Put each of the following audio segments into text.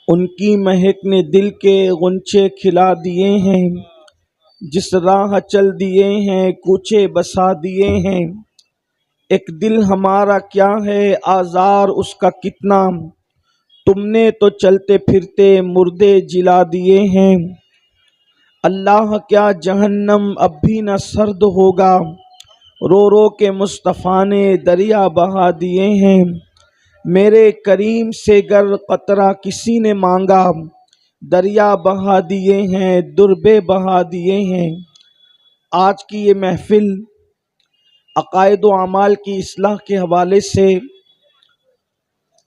ان کی مہک نے دل کے غنچے کھلا دیے ہیں، جس راہ چل دیے ہیں کوچے بسا دیے ہیں۔ ایک دل ہمارا کیا ہے آزار اس کا کتنا، تم نے تو چلتے پھرتے مردے جلا دیے ہیں۔ اللہ کیا جہنم اب بھی نہ سرد ہوگا، رو رو کے مصطفیٰ نے دریا بہا دیے ہیں۔ میرے کریم سے گر قطرہ کسی نے مانگا، دریا بہا دیے ہیں، دربے بہا دیے ہیں۔ آج کی یہ محفل عقائد و اعمال کی اصلاح کے حوالے سے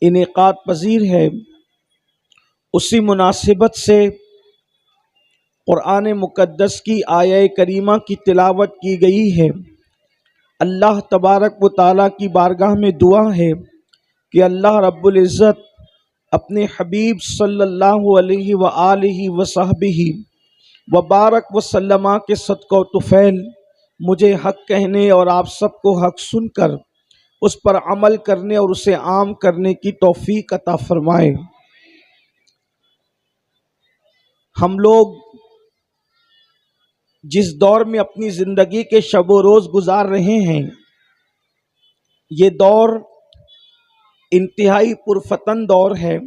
انعقاد پذیر ہے۔ اسی مناسبت سے قرآن مقدس کی آیہ کریمہ کی تلاوت کی گئی ہے۔ اللہ تبارک و تعالیٰ کی بارگاہ میں دعا ہے کہ اللہ رب العزت اپنے حبیب صلی اللہ علیہ وآلہ وصحبہ وبارک وسلم کے صدقہ و طفیل مجھے حق کہنے اور آپ سب کو حق سن کر اس پر عمل کرنے اور اسے عام کرنے کی توفیق عطا فرمائے۔ ہم لوگ جس دور میں اپنی زندگی کے شب و روز گزار رہے ہیں، یہ دور انتہائی پرفتن دور ہے،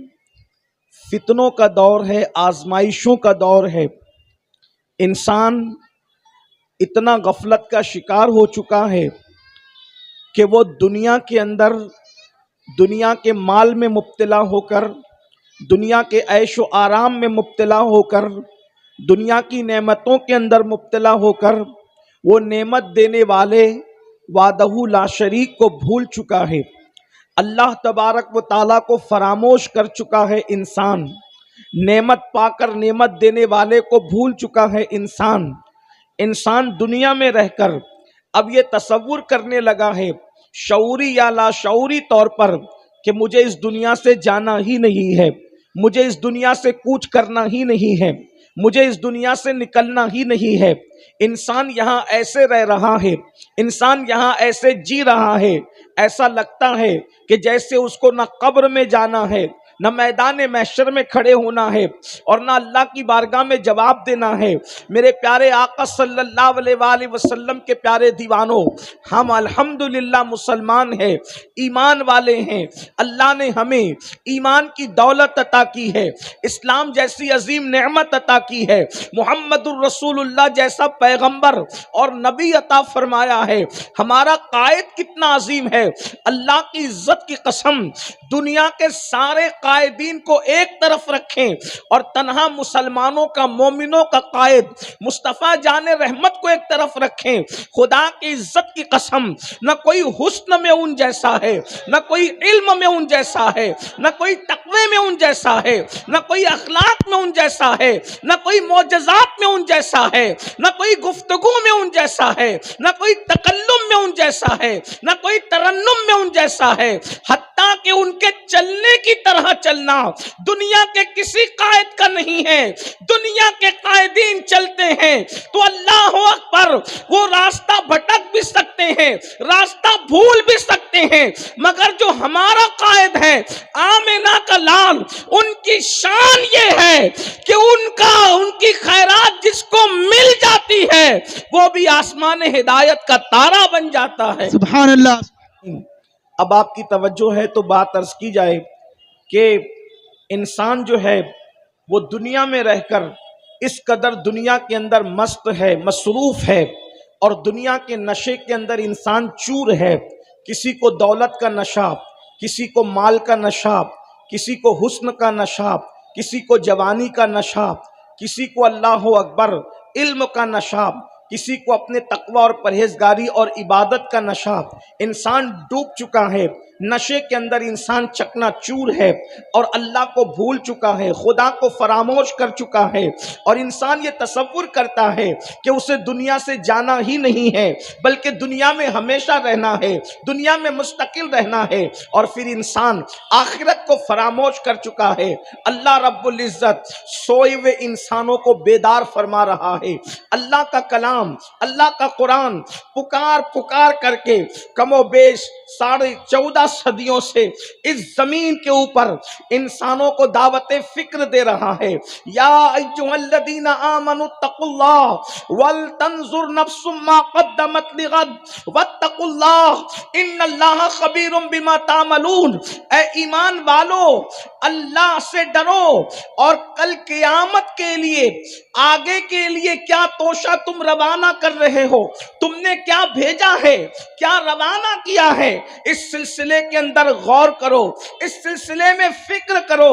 فتنوں کا دور ہے، آزمائشوں کا دور ہے۔ انسان اتنا غفلت کا شکار ہو چکا ہے کہ وہ دنیا کے اندر دنیا کے مال میں مبتلا ہو کر، دنیا کے عیش و آرام میں مبتلا ہو کر، دنیا کی نعمتوں کے اندر مبتلا ہو کر وہ نعمت دینے والے وحدہ لا شریک کو بھول چکا ہے، اللہ تبارک و تعالیٰ کو فراموش کر چکا ہے۔ انسان نعمت پا کر نعمت دینے والے کو بھول چکا ہے۔ انسان دنیا میں رہ کر اب یہ تصور کرنے لگا ہے شعوری یا لاشعوری طور پر کہ مجھے اس دنیا سے جانا ہی نہیں ہے، مجھے اس دنیا سے کوچ کرنا ہی نہیں ہے، مجھے اس دنیا سے نکلنا ہی نہیں ہے۔ انسان یہاں ایسے رہ رہا ہے، انسان یہاں ایسے جی رہا ہے، ایسا لگتا ہے کہ جیسے اس کو نہ قبر میں جانا ہے، نہ میدان محشر میں کھڑے ہونا ہے، اور نہ اللہ کی بارگاہ میں جواب دینا ہے۔ میرے پیارے آقا صلی اللہ علیہ وآلہ وسلم کے پیارے دیوانوں، ہم الحمدللہ مسلمان ہیں، ایمان والے ہیں۔ اللہ نے ہمیں ایمان کی دولت عطا کی ہے، اسلام جیسی عظیم نعمت عطا کی ہے، محمد الرسول اللہ جیسا پیغمبر اور نبی عطا فرمایا ہے۔ ہمارا قائد کتنا عظیم ہے، اللہ کی عزت کی قسم، دنیا کے سارے قائدین کو ایک طرف رکھیں اور تنہا مسلمانوں کا، مومنوں کا قائد مصطفیٰ جان رحمت کو ایک طرف رکھیں، خدا کی عزت کی قسم نہ کوئی حسن میں ان جیسا ہے، نہ کوئی علم میں ان جیسا ہے، نہ کوئی تقوی میں ان جیسا ہے، نہ کوئی اخلاق میں ان جیسا ہے، نہ کوئی معجزات میں ان جیسا ہے، نہ کوئی گفتگو میں ان جیسا ہے، نہ کوئی تکلم میں ان جیسا ہے، نہ کوئی ترنم میں ان جیسا ہے، حتیٰ کہ ان کے چلنے کی طرح چلنا دنیا کے کسی قائد کا نہیں ہے۔ دنیا کے قائدین چلتے ہیں تو اللہ اکبر، وہ راستہ بھٹک بھی سکتے ہیں، راستہ بھول بھی سکتے ہیں، مگر جو ہمارا قائد ہے آمنہ کا لال، ان کی شان یہ ہے کہ ان کی خیرات جس کو مل جاتی ہے وہ بھی آسمان ہدایت کا تارا بن جاتا ہے۔ سبحان اللہ۔ اب آپ کی توجہ ہے تو بات عرض کی جائے کہ انسان جو ہے وہ دنیا میں رہ کر اس قدر دنیا کے اندر مست ہے، مصروف ہے، اور دنیا کے نشے کے اندر انسان چور ہے۔ کسی کو دولت کا نشہ، کسی کو مال کا نشہ، کسی کو حسن کا نشہ، کسی کو جوانی کا نشہ، کسی کو اللہ اکبر علم کا نشہ، کسی کو اپنے تقوی اور پرہیزگاری اور عبادت کا نشہ۔ انسان ڈوب چکا ہے، نشے کے اندر انسان چکنا چور ہے اور اللہ کو بھول چکا ہے، خدا کو فراموش کر چکا ہے، اور انسان یہ تصور کرتا ہے کہ اسے دنیا سے جانا ہی نہیں ہے بلکہ دنیا میں ہمیشہ رہنا ہے، دنیا میں مستقل رہنا ہے، اور پھر انسان آخرت کو فراموش کر چکا ہے۔ اللہ رب العزت سوئے ہوئے انسانوں کو بیدار فرما رہا ہے۔ اللہ کا کلام کلام، اللہ کا قرآن پکار پکار کر کے کم و بیش 14.5 صدیوں سے اس زمین کے اوپر انسانوں کو دعوت فکر دے رہا ہے۔ یا ایھا الذین آمنوا اتقوا اللہ ولتنظر نفس ما قدمت لغد واتقوا اللہ ان اللہ خبیر بما تعملون۔ اے ایمان والو، اللہ سے ڈرو اور کل قیامت کے لیے، آگے کے لیے کیا توشہ تم روانہ کر رہے ہو، تم نے کیا بھیجا ہے، کیا روانہ کیا ہے، اس سلسلے کے اندر غور کرو، اس سلسلے میں فکر کرو۔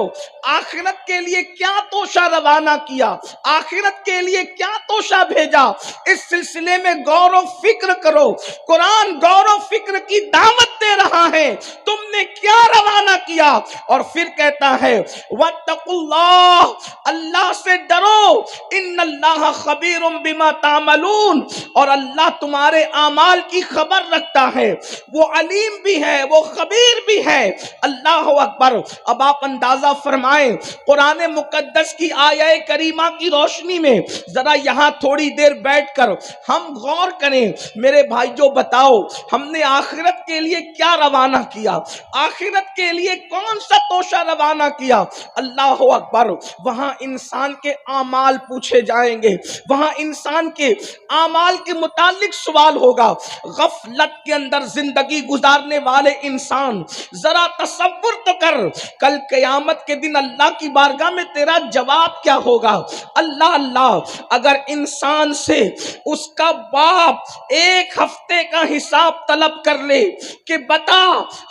آخرت کے لیے کیا توشہ روانہ کیا، آخرت کے لیے کیا توشہ بھیجا، اس سلسلے میں غور و فکر کرو۔ قرآن غور و فکر کی دعوت دے رہا ہے، تم نے کیا روانہ کیا؟ اور پھر کہتا ہے واتقوا اللہ، اللہ سے ڈرو، ان اللہ خبیر بما تعملون، اور اللہ تمہارے اعمال کی خبر رکھتا ہے، وہ علیم بھی ہے، وہ خبیر بھی ہے۔ اللہ اکبر۔ اب آپ اندازہ فرمائیں، قرآن مقدس کی آیہ کریمہ کی روشنی میں ذرا یہاں تھوڑی دیر بیٹھ کر ہم غور کریں۔ میرے بھائیو بتاؤ، ہم نے آخرت کے لیے کیا روانہ کیا، آخرت کے لیے کون سا توشہ روانہ کیا؟ اللہ اکبر۔ وہاں انسان کے اعمال پوچھے جائیں گے، وہاں انسان کے اعمال کے متعلق سوال ہوگا۔ غفلت کے اندر زندگی گزارنے والے انسان، ذرا تصور تو کر، کل قیامت کے دن اللہ کی بارگاہ میں تیرا جواب کیا ہوگا؟ اللہ اللہ، اگر انسان سے اس کا باپ 1 ہفتے کا حساب طلب کر لے کہ بتا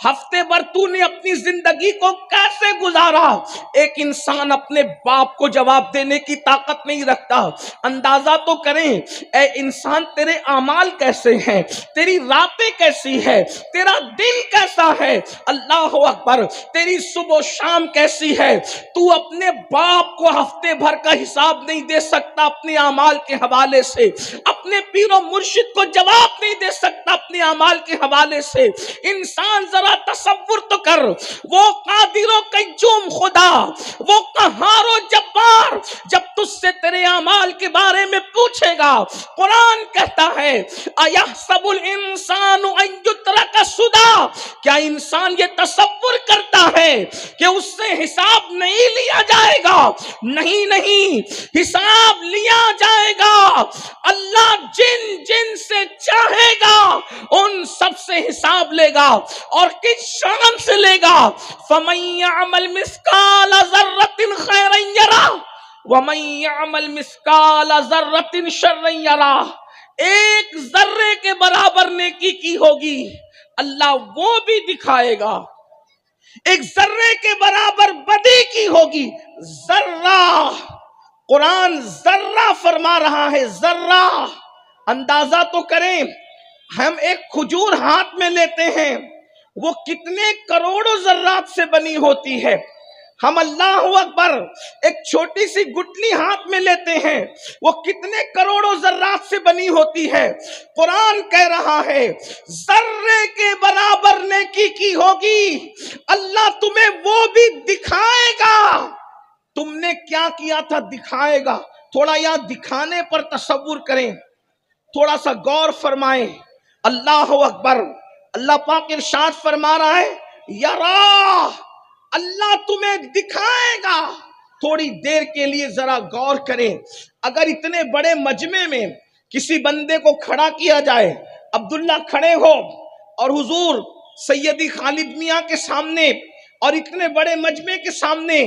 ہفتے بھر تو نے اپنی زندگی کو کیسے گزارا، ایک انسان اپنے باپ کو جواب دینے کی طاقت نہیں رکھتا۔ اندازہ تو کریں، اے انسان تیرے اعمال کیسے ہیں، تیری راتیں کیسی ہے، تیرا دن کیسا ہے، اللہ اکبر، تیری صبح و شام کیسی ہے۔ تو اپنے باپ کو ہفتے بھر کا حساب نہیں دے سکتا اپنے اعمال کے حوالے سے، اپنے پیر و مرشد کو جواب نہیں دے سکتا اپنے اعمال کے حوالے سے۔ انسان ذرا تصور تو کر، وہ قادر و قیوم خدا، وہ قہار و جبار جب تجھ سے تیرے اعمال کے بارے میں پوچھے گا، قرآن کہتا ہے اَيَحْسَبُ الْإِنسَانُ أَن يُتْرَكَ سُدًى، کیا انسان یہ تصور کرتا ہے کہ اس سے حساب نہیں لیا جائے گا؟ نہیں نہیں، حساب لیا جائے گا۔ اللہ جن جن سے چاہے گا ان سب سے حساب لے گا، اور کس شان سے لے گا؟ فَمَن يَعْمَلْ مِثْقَالَ ذَرَّةٍ خَيْرًا يَرَهُ وَمَن يَعْمَلْ مِثْقَالَ ذَرَّةٍ شَرًّا يَرَهُ۔ ایک ذرے کے برابر نیکی کی ہوگی، اللہ وہ بھی دکھائے گا۔ ایک ذرے کے برابر بدی کی ہوگی، ذرہ، قرآن ذرہ فرما رہا ہے، ذرہ۔ اندازہ تو کریں، ہم ایک کھجور ہاتھ میں لیتے ہیں، وہ کتنے کروڑوں ذرات سے بنی ہوتی ہے۔ ہم اللہ اکبر ایک چھوٹی سی گٹلی ہاتھ میں لیتے ہیں، وہ کتنے کروڑوں ذرات سے بنی ہوتی ہے۔ قرآن کہہ رہا ہے ذرے کے برابر نیکی کی ہوگی، اللہ تمہیں وہ بھی دکھائے گا۔ تم نے کیا کیا تھا دکھائے گا۔ تھوڑا یہاں دکھانے پر تصور کریں، تھوڑا سا غور فرمائیں۔ اللہ اکبر۔ اللہ پاک ارشاد فرما رہا ہے یرا، اللہ تمہیں دکھائے گا۔ تھوڑی دیر کے لیے ذرا غور کریں، اگر اتنے بڑے مجمع میں کسی بندے کو کھڑا کیا جائے، عبداللہ کھڑے ہو اور حضور سیدی خالد میاں کے سامنے اور اتنے بڑے مجمع کے سامنے،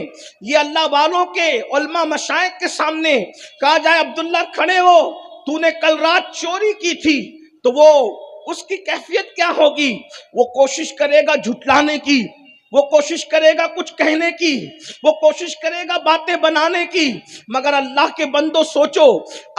یہ اللہ والوں کے علماء مشائخ کے سامنے کہا جائے عبداللہ کھڑے ہو، تو نے کل رات چوری کی تھی، تو وہ اس کی کیفیت کیا ہوگی؟ وہ کوشش کرے گا جھٹلانے کی، وہ کوشش کرے گا کچھ کہنے کی، وہ کوشش کرے گا باتیں بنانے کی۔ مگر اللہ کے بندو سوچو،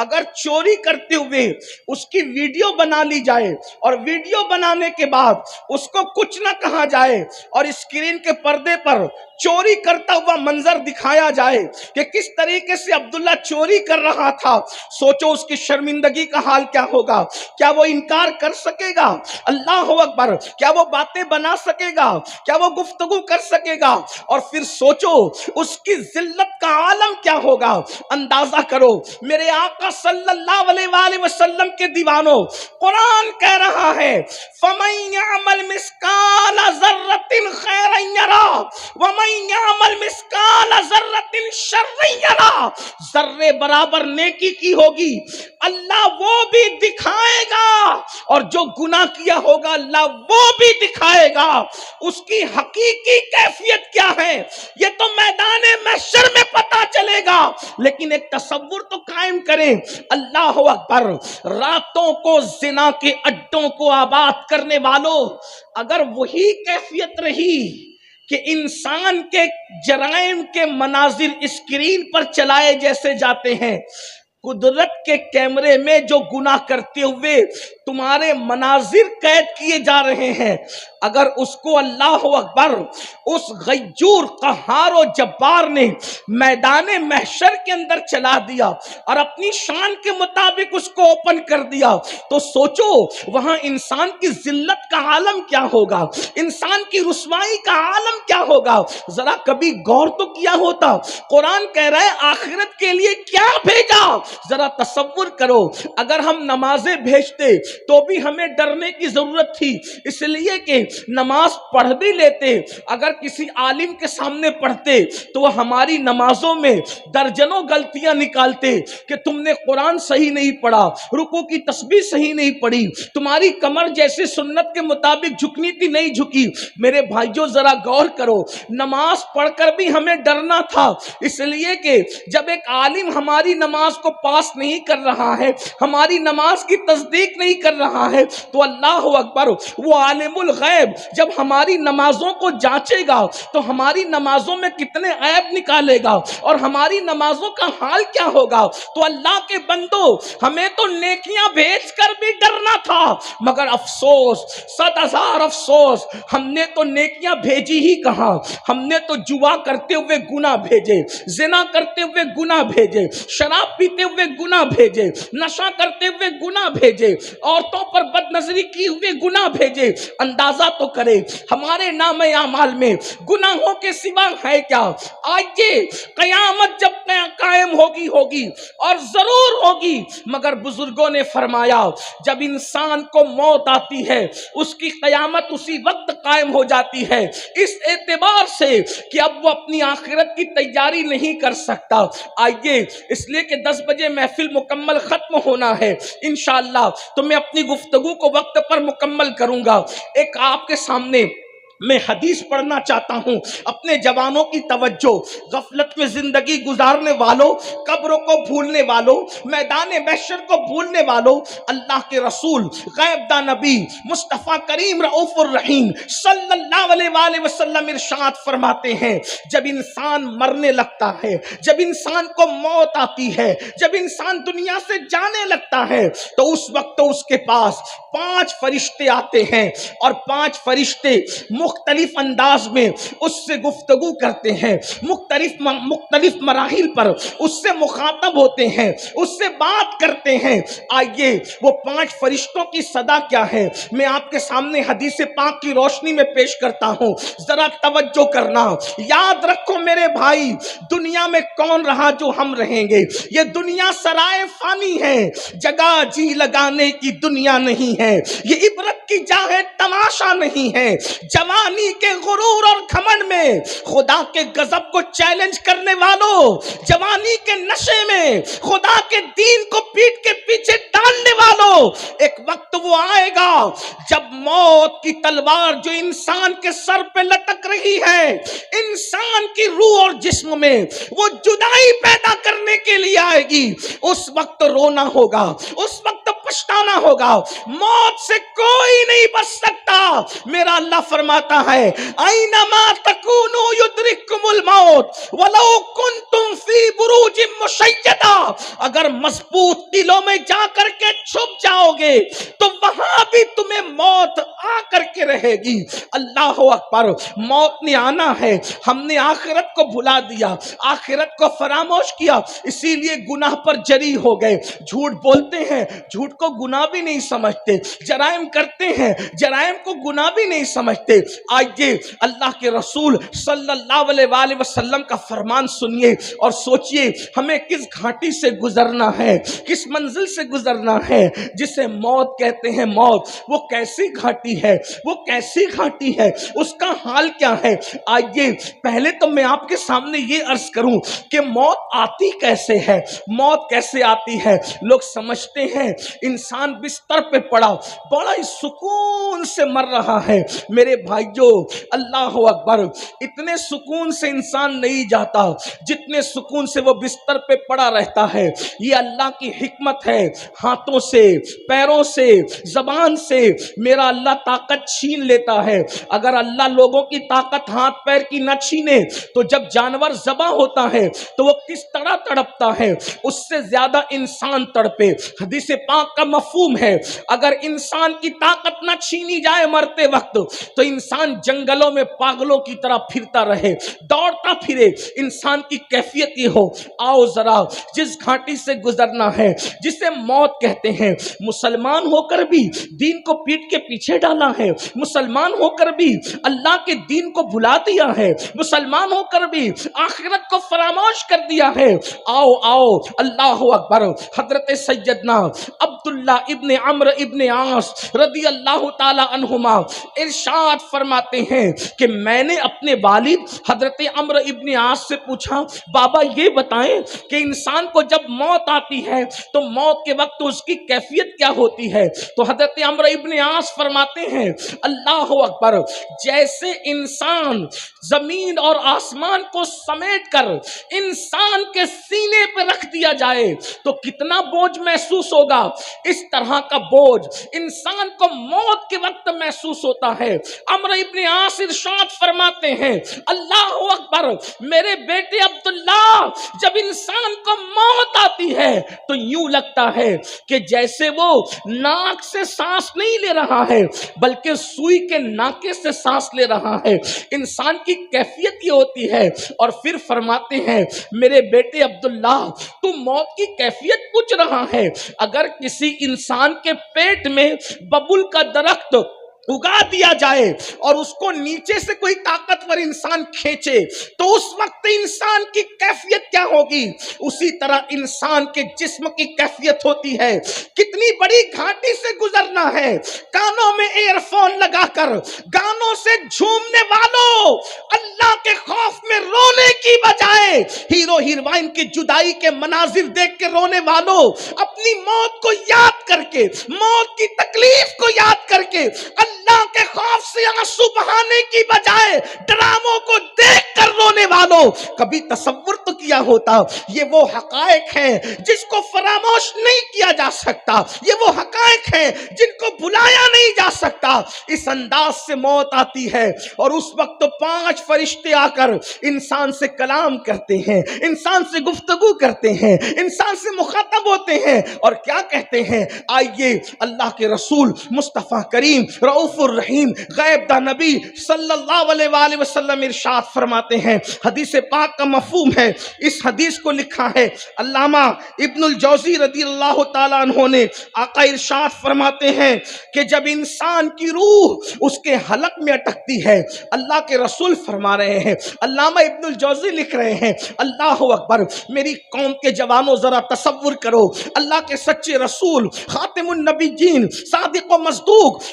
اگر چوری کرتے ہوئے اس کی ویڈیو بنا لی جائے اور ویڈیو بنانے کے بعد اس کو کچھ نہ کہا جائے اور اسکرین کے پردے پر چوری کرتا ہوا منظر دکھایا جائے کہ کس طریقے سے عبداللہ چوری کر رہا تھا، سوچو اس کی شرمندگی کا حال کیا ہوگا. کیا وہ انکار کر سکے گا؟ اللہ اکبر. کیا وہ باتیں بنا سکے گا؟ کیا وہ گفتگو کر سکے گا؟ اور پھر سوچو اس کی ذلت کا عالم کیا ہوگا. اندازہ کرو میرے آقا صلی اللہ علیہ وآلہ وسلم کے دیوانوں، قرآن کہہ رہا ہے فَمَن يَعْمَلْ مِثْقَالَ ذَرَّةٍ خَيْرًا يَرَهُ وَمَن يَعْمَلْ مِثْقَالَ ذَرَّةٍ شَرًّا يَرَهُ. ذرے برابر نیکی کی ہوگی اللہ وہ بھی دکھائے گا، اور جو گناہ کیا ہوگا اللہ وہ بھی دکھائے گا. اس کی حقیقی کیفیت کیا ہے یہ تو میدان محشر میں پتا چلے گا، لیکن ایک تصور تو قائم کریں. اللہ اکبر. راتوں کو زنا کے اڈوں کو آباد کرنے والوں، اگر وہی کیفیت رہی کہ انسان کے جرائم کے مناظر اسکرین پر چلائے جیسے جاتے ہیں، قدرت کے کیمرے میں جو گناہ کرتے ہوئے تمہارے مناظر قید کیے جا رہے ہیں، اگر اس کو اللہ اکبر اس غیور قہار و جبار نے میدان محشر کے اندر چلا دیا اور اپنی شان کے مطابق اس کو اوپن کر دیا، تو سوچو وہاں انسان کی ذلت کا عالم کیا ہوگا، انسان کی رسوائی کا عالم کیا ہوگا. ذرا کبھی غور تو کیا ہوتا. قرآن کہہ رہا ہے آخرت کے لیے کیا بھیجا. ذرا تصور کرو اگر ہم نمازیں بھیجتے تو بھی ہمیں ڈرنے کی ضرورت تھی، اس لیے کہ نماز پڑھ بھی لیتے، اگر کسی عالم کے سامنے پڑھتے تو وہ ہماری نمازوں میں درجنوں غلطیاں نکالتے کہ تم نے قرآن صحیح نہیں پڑھا، رکوع کی تسبیح صحیح نہیں پڑھی، تمہاری کمر جیسے سنت کے مطابق جھکنی تھی نہیں جھکی. میرے بھائیوں ذرا غور کرو، نماز پڑھ کر بھی ہمیں ڈرنا تھا، اس لیے کہ جب ایک عالم ہماری نماز کو پاس نہیں کر رہا ہے، ہماری نماز کی تصدیق نہیں کر رہا ہے، تو اللہ اکبر وہ عالم الغیب جب ہماری نمازوں کو جانچے گا تو ہماری نمازوں میں کتنے عیب نکالے گا اور ہماری نمازوں کا حال کیا ہوگا. تو اللہ کے بندو ہمیں تو نیکیاں بھیج کر بھی ڈرنا تھا، مگر افسوس 100,000 افسوس، ہم نے تو نیکیاں بھیجی ہی کہاں. ہم نے تو جوا کرتے ہوئے گناہ بھیجے، زنا کرتے ہوئے گناہ بھیجے، شراب پیتے ہوئے گناہ بھیجے، نشہ کرتے ہوئے گناہ بھیجے، عورتوں پر بد نظری کی ہوئے گناہ بھیجے. اندازہ تو کرے ہمارے نام اعمال میں گناہوں کے سوا ہے کیا. آئیے قیامت جب قائم ہوگی اور ضرور ہوگی، مگر بزرگوں نے فرمایا جب انسان کو موت آتی ہے اس کی قیامت اسی وقت قائم ہو جاتی ہے، اس اعتبار سے کہ اب وہ اپنی آخرت کی تیاری نہیں کر سکتا. آئیے اس لیے کہ 10 بجے محفل مکمل ختم ہونا ہے انشاءاللہ، تو میں اپنی گفتگو کو وقت پر مکمل کروں گا. ایک آپ کے سامنے میں حدیث پڑھنا چاہتا ہوں. اپنے جوانوں کی توجہ، غفلت میں زندگی گزارنے والوں، قبر کو بھولنے والوں، میدان محشر کو بھولنے والوں، اللہ کے رسول غیب دا نبی مصطفیٰ کریم رؤوف الرحیم صلی اللہ علیہ وآلہ وسلم ارشاد فرماتے ہیں جب انسان مرنے لگتا ہے، جب انسان کو موت آتی ہے، جب انسان دنیا سے جانے لگتا ہے، تو اس وقت اس کے پاس 5 فرشتے آتے ہیں اور 5 فرشتے مختلف انداز میں اس سے گفتگو کرتے ہیں، مختلف مراحل پر اس سے مخاطب ہوتے ہیں، اس سے بات کرتے ہیں. آئیے وہ 5 فرشتوں کی صدا کیا ہے میں آپ کے سامنے حدیث پاک کی روشنی میں پیش کرتا ہوں. ذرا توجہ کرنا. یاد رکھو میرے بھائی، دنیا میں کون رہا جو ہم رہیں گے. یہ دنیا سرائے فانی ہے، جگہ جی لگانے کی دنیا نہیں ہے. یہ عبرت کی جا ہے، تماشا نہیں ہے. جوانی کے غرور اور گھمنڈ میں خدا کے غضب کو چیلنج کرنے والوں، جوانی کے نشے میں خدا کے دین کو پیٹ کے پیچھے ڈالنے والوں، ایک وقت وہ آئے گا جب موت کی تلوار جو انسان کے سر پہ لٹک رہی ہے، انسان کی روح اور جسم میں وہ جدائی پیدا کرنے کے لیے آئے گی. اس وقت رونا ہوگا، اس وقت پچھتانا ہوگا. موت سے کوئی نہیں بچ سکتا. میرا اللہ فرماتا ہے اینما تکونوا یدرککم الموت ولو کنتم فی بروج مشیدہ. اگر مضبوط قلعوں میں جا کر کے چھپ جاؤ گے تو وہاں بھی تمہیں موت آ کر کے رہے گی. اللہ اکبر. موت نے آنا ہے. ہم نے آخرت کو بھلا دیا, آخرت کو فراموش کیا, اسی لیے گناہ پر جری ہو گئے. جھوٹ بولتے ہیں, جھوٹ کو گناہ بھی نہیں سمجھتے. جرائم کرتے ہیں, جرائم کو گناہ بھی نہیں سمجھتے. آئیے اللہ کے رسول صلی اللہ علیہ وآلہ وسلم کا فرمان سنیے اور سوچئے ہمیں کس گھاٹی سے گزرنا ہے, کس منزل سے گزرنا ہے جسے موت کہتے ہیں. موت وہ کیسی گھاٹی ہے, وہ کیسی گھاٹی ہے, اس کا حال کیا ہے. آئیے پہلے تو میں آپ کے سامنے یہ عرض کروں کہ موت آتی کیسے ہے. موت کیسے آتی ہے؟ لوگ سمجھتے ہیں انسان بستر پہ پڑا بڑا ہی سکون سے مر رہا ہے. میرے بھائیو اللہ اکبر, اتنے سکون سے انسان نہیں جاتا جتنے سکون سے وہ بستر پہ پڑا رہتا ہے. یہ اللہ کی حکمت ہے. ہاتھوں سے, پیروں سے, زبان سے میرا اللہ طاقت چھین لیتا ہے. اگر اللہ لوگوں کی طاقت ہاتھ پیر کی نہ چھینے تو جب جانور ذبح ہوتا ہے تو وہ کس طرح تڑپتا ہے, اس سے زیادہ انسان تڑپے. حدیث پاک کا مفہوم ہے اگر انسان کی طاقت نہ چھینی جائے مرتے وقت تو انسان جنگلوں میں پاگلوں کی طرح پھرتا رہے, دوڑتا پھرے. انسان کی کیفیت یہ ہو. آؤ ذرا جس گھاٹی سے گزرنا ہے جسے موت کہتے ہیں, مسلمان ہو کر بھی دین کو پیٹ کے پیچھے ڈالا ہے, مسلمان ہو کر بھی اللہ کے دین کو بھلا دیا ہے, مسلمان ہو کر بھی آخرت کو فراموش کر دیا ہے. آؤ آؤ اللہ اکبر. حضرت سیدنا عبداللہ ابن عمرو ابن عاص رضی اللہ تعالی عنہما ارشاد فرماتے ہیں کہ میں نے اپنے والد حضرت عمرو ابن عاص سے پوچھا, بابا یہ بتائیں کہ انسان کو جب موت آتی ہے تو موت کے وقت اس کی کیفیت کیا ہوتی ہے؟ تو حضرت عمرو ابن عاص فرماتے ہیں اللہ اکبر, جیسے انسان زمین اور آسمان کو سمیٹ کر انسان کے سینے پہ رکھ دیا جائے تو کتنا بوجھ محسوس ہوگا, اس طرح کا بوجھ انسان کو موت کے وقت محسوس ہوتا ہے. عمرو ابن عاص ارشاد فرماتے ہیں اللہ اکبر, میرے بیٹے عبداللہ جب انسان کو موت آتی ہے تو یوں لگتا ہے کہ جیسے وہ ناک سے سانس نہیں لے رہا ہے بلکہ سوئی کے ناکے سے سانس لے رہا ہے. انسان کی کیفیت یہ ہوتی ہے. اور پھر فرماتے ہیں میرے بیٹے عبداللہ تو موت کی کیفیت پوچھ رہا ہے, اگر کسی انسان کے پیٹ میں ببول کا درخت اگا دیا جائے اور اس کو نیچے سے کوئی طاقتور انسان کھینچے تو اس وقت انسان کی کیفیت کیا ہوگی؟ اسی طرح انسان کے جسم کی کیفیت ہوتی ہے. کتنی بڑی گھاٹی سے گزرنا ہے. کانوں میں ایئر فون لگا کر گانوں سے جھومنے والوں, اللہ کے خوف میں رونے کی بجائے ہیرو ہیروئن کی جدائی کے مناظر دیکھ کے رونے والوں, اپنی موت کو یاد کر کے, موت کی تکلیف کو یاد کر کے اللہ کے خوف سے آنسو بہانے کی بجائے ڈراموں کو دیکھ کر رونے والوں, کبھی تصور تو کیا ہوتا یہ وہ حقائق ہیں جس کو فراموش نہیں کیا جا سکتا, یہ وہ حقائق ہیں جن کو بھلایا نہیں جا سکتا. اس انداز سے موت آتی ہے اور اس وقت تو 5 فرشتے آ کر انسان سے کلام کرتے ہیں, انسان سے گفتگو کرتے ہیں, انسان سے مخاطب ہوتے ہیں اور کیا کہتے ہیں؟ آئیے اللہ کے رسول مصطفیٰ کریم رؤوف الرحیم غیب دا نبی صلی اللہ علیہ وآلہ وسلم ارشاد فرماتے ہیں. حدیث پاک کا مفہوم ہے, اس حدیث کو لکھا ہے علامہ ابن الجوزی رضی اللہ تعالیٰ عنہ نے. آقا ارشاد فرماتے ہیں کہ جب انسان کی روح اس کے حلق میں اٹکتی ہے, اللہ کے رسول فرما رہے ہیں, علامہ ابن الجوزی لکھ رہے ہیں اللہ اکبر, میری قوم کے جوانوں ذرا تصور کرو, اللہ کے سچے رسول خاتم النبیین صادق و مصدوق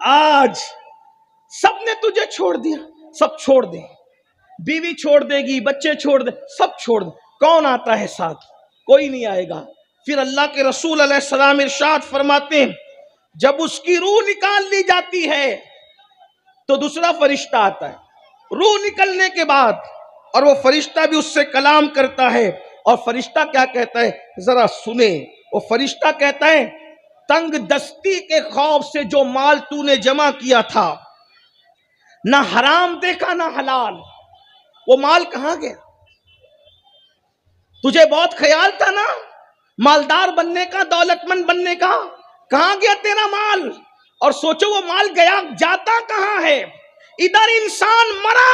آج سب نے تجھے چھوڑ دیا، سب چھوڑ دے، بیوی چھوڑ دے گی، بچے چھوڑ دے، سب چھوڑ دے، کون آتا ہے ساتھ؟ کوئی نہیں آئے گا۔ پھر اللہ کے رسول علیہ السلام ارشاد فرماتے ہیں جب اس کی روح نکال لی جاتی ہے تو دوسرا فرشتہ آتا ہے روح نکلنے کے بعد، اور وہ فرشتہ بھی اس سے کلام کرتا ہے، اور فرشتہ کیا کہتا ہے ذرا سنیں۔ وہ فرشتہ کہتا ہے تنگ دستی کے خوف سے جو مال تو نے جمع کیا تھا، نہ حرام دیکھا نہ حلال، وہ مال کہاں گیا؟ تجھے بہت خیال تھا نا مالدار بننے کا، دولت مند بننے کا، کہاں گیا تیرا مال؟ اور سوچو وہ مال گیا جاتا کہاں ہے؟ ادھر انسان مرا،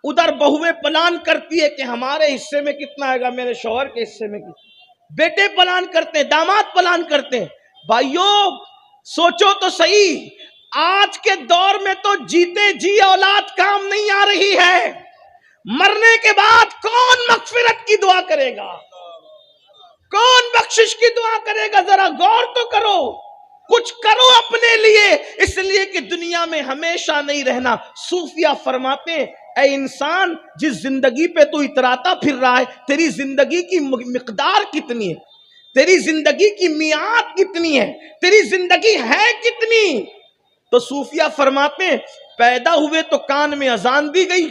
ادھر بہویں پلان کرتی ہے کہ ہمارے حصے میں کتنا آئے گا، میرے شوہر کے حصے میں کتنا، بیٹے پلان کرتے ہیں، داماد پلان کرتے ہیں۔ بھائیوں سوچو تو صحیح، آج کے دور میں تو جیتے جی اولاد کام نہیں آ رہی ہے، مرنے کے بعد کون مغفرت کی دعا کرے گا، کون بخشش کی دعا کرے گا؟ ذرا غور تو کرو، کچھ کرو اپنے لیے، اس لیے کہ دنیا میں ہمیشہ نہیں رہنا۔ صوفیہ فرماتے ہیں اے انسان، جس زندگی پہ تو اتراتا پھر رہا ہے، تیری زندگی کی مقدار کتنی ہے، تیری زندگی کی میعاد کتنی ہے، تیری زندگی ہے کتنی؟ تو صوفیہ فرماتے ہیں پیدا ہوئے تو کان میں اذان دی گئی،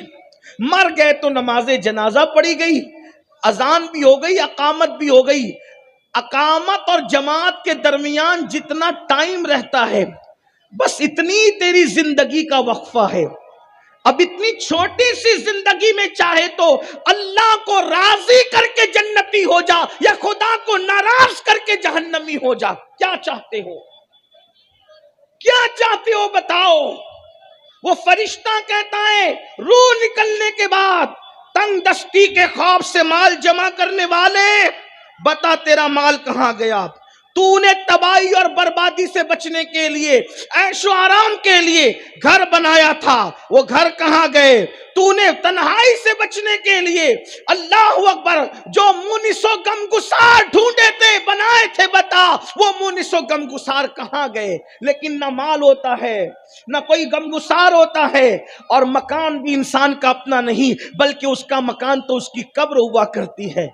مر گئے تو نماز جنازہ پڑھی گئی، اذان بھی ہو گئی، اقامت بھی ہو گئی، اقامت اور جماعت کے درمیان جتنا ٹائم رہتا ہے بس اتنی تیری زندگی کا وقفہ ہے۔ اب اتنی چھوٹی سی زندگی میں چاہے تو اللہ کو راضی کر کے جنتی ہو جا یا خدا کو ناراض کر کے جہنمی ہو جا، کیا چاہتے ہو؟ کیا چاہتے ہو بتاؤ؟ وہ فرشتہ کہتا ہے روح نکلنے کے بعد تنگ دستی کے خوف سے مال جمع کرنے والے بتا تیرا مال کہاں گیا؟ تو نے تباہی اور بربادی سے بچنے کے لیے، عیش و آرام کے لیے گھر بنایا تھا، وہ گھر کہاں گئے؟ تو نے تنہائی سے بچنے کے لیے اللہ اکبر جو مونس و غمگسار ڈھونڈے تھے، بنائے تھے، بتا وہ مونس و غمگسار کہاں گئے؟ لیکن نہ مال ہوتا ہے نہ کوئی غمگسار ہوتا ہے، اور مکان بھی انسان کا اپنا نہیں بلکہ اس کا مکان تو اس کی قبر ہوا کرتی ہے۔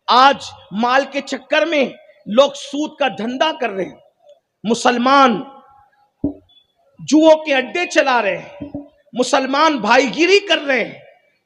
آج مال کے چکر میں لوگ سود کا دھندا کر رہے ہیں، مسلمان جوؤں کے اڈے چلا رہے ہیں، مسلمان بھائی گیری کر رہے ہیں،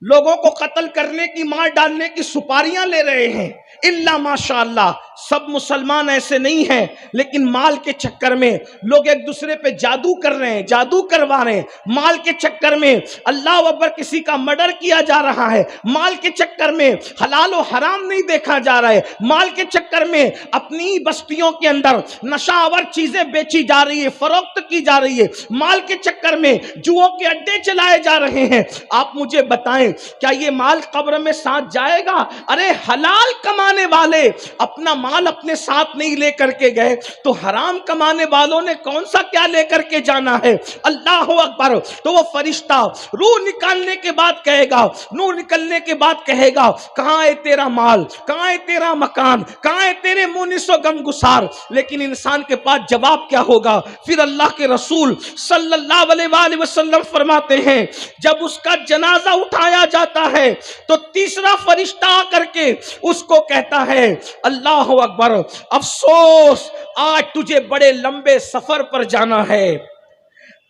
لوگوں کو قتل کرنے کی، مار ڈالنے کی سپاریاں لے رہے ہیں۔ الا ماشاءاللہ سب مسلمان ایسے نہیں ہیں، لیکن مال کے چکر میں لوگ ایک دوسرے پہ جادو کر رہے ہیں، جادو کروا رہے ہیں، مال کے چکر میں اللہ اکبر کسی کا مرڈر کیا جا رہا ہے، مال کے چکر میں حلال و حرام نہیں دیکھا جا رہا ہے، مال کے چکر میں اپنی بستیوں کے اندر نشہ آور چیزیں بیچی جا رہی ہے، فروخت کی جا رہی ہے، مال کے چکر میں جوؤں کے اڈے چلائے جا رہے ہیں۔ آپ مجھے بتائیں کیا یہ مال قبر میں ساتھ جائے گا؟ ارے حلال کمانے والے اپنا مال اپنے ساتھ نہیں لے کر کے گئے تو حرام کمانے والوں نے کون سا کیا لے کر کے جانا ہے؟ اللہ اکبر۔ تو وہ فرشتہ روح نکالنے کے بعد کہے گا، روح نکلنے کے بعد کہے گا کہاں ہے تیرا مال، کہاں ہے تیرا مکان، کہاں ہے تیرے مونس و غمگسار؟ لیکن انسان کے پاس جواب کیا ہوگا؟ پھر اللہ کے رسول صلی اللہ علیہ وآلہ وسلم فرماتے ہیں جب اس کا جنازہ اٹھایا جاتا ہے تو تیسرا فرشتہ آ کر کے اس کو کہتا ہے اللہ اکبر، افسوس آج تجھے بڑے لمبے سفر پر جانا ہے،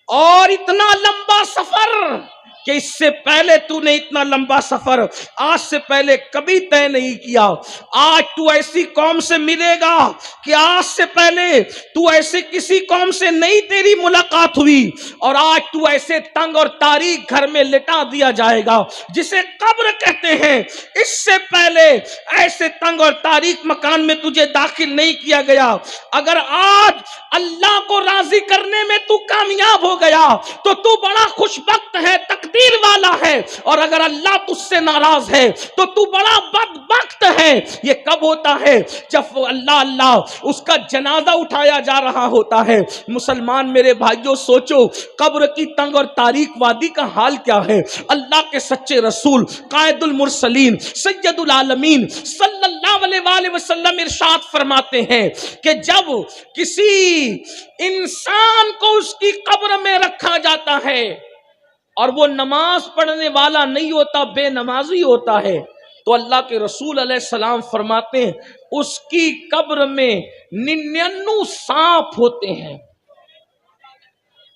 اور اتنا لمبا سفر کہ اس سے پہلے تو نے اتنا لمبا سفر آج سے پہلے کبھی طے نہیں کیا۔ آج تو ایسی قوم سے ملے گا کہ آج سے پہلے تو ایسے کسی قوم سے نہیں تیری ملاقات ہوئی، اور آج تو ایسے تنگ اور تاریک گھر میں لٹا دیا جائے گا جسے قبر کہتے ہیں، اس سے پہلے ایسے تنگ اور تاریک مکان میں تجھے داخل نہیں کیا گیا۔ اگر آج اللہ کو راضی کرنے میں تو کامیاب ہو گیا تو تو بڑا خوش بخت ہے، تقدیر والا ہے، اور اگر اللہ تجھ سے ناراض ہے تو تو بڑا بدبخت ہے۔ یہ کب ہوتا ہے؟ جب اللہ اس کا جنازہ اٹھایا جا رہا ہوتا ہے۔ مسلمان میرے بھائیوں سوچو قبر کی تنگ اور تاریک وادی کا حال کیا ہے؟ اللہ کے سچے رسول قائد المرسلین سید العالمین صلی اللہ علیہ وآلہ وسلم ارشاد فرماتے ہیں کہ جب کسی انسان کو اس کی قبر میں رکھا جاتا ہے اور وہ نماز پڑھنے والا نہیں ہوتا، بے نمازی ہوتا ہے، تو اللہ کے رسول علیہ السلام فرماتے ہیں اس کی قبر میں 99 سانپ ہوتے ہیں۔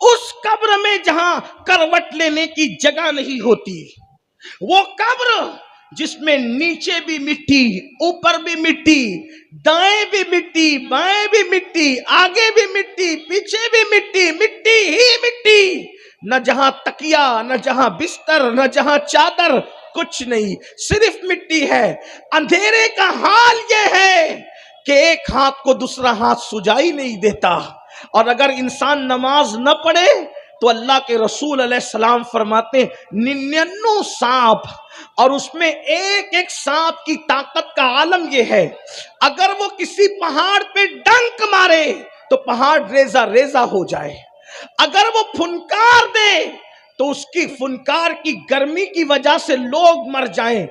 اس قبر میں جہاں کروٹ لینے کی جگہ نہیں ہوتی، وہ قبر جس میں نیچے بھی مٹی، اوپر بھی مٹی، دائیں بھی مٹی، بائیں بھی مٹی، آگے بھی مٹی، پیچھے بھی مٹی، مٹی ہی مٹی، نہ جہاں تکیا، نہ جہاں بستر، نہ جہاں چادر، کچھ نہیں، صرف مٹی ہے۔ اندھیرے کا حال یہ ہے کہ ایک ہاتھ کو دوسرا ہاتھ سجائی نہیں دیتا، اور اگر انسان نماز نہ پڑھے تو اللہ کے رسول علیہ السلام فرماتے ہیں 99 سانپ، اور اس میں ایک ایک سانپ کی طاقت کا عالم یہ ہے، اگر وہ کسی پہاڑ پہ ڈنک مارے تو پہاڑ ریزہ ریزہ ہو جائے، اگر وہ پھنکار دے تو اس کی فنکار کی گرمی کی وجہ سے لوگ مر جائیں۔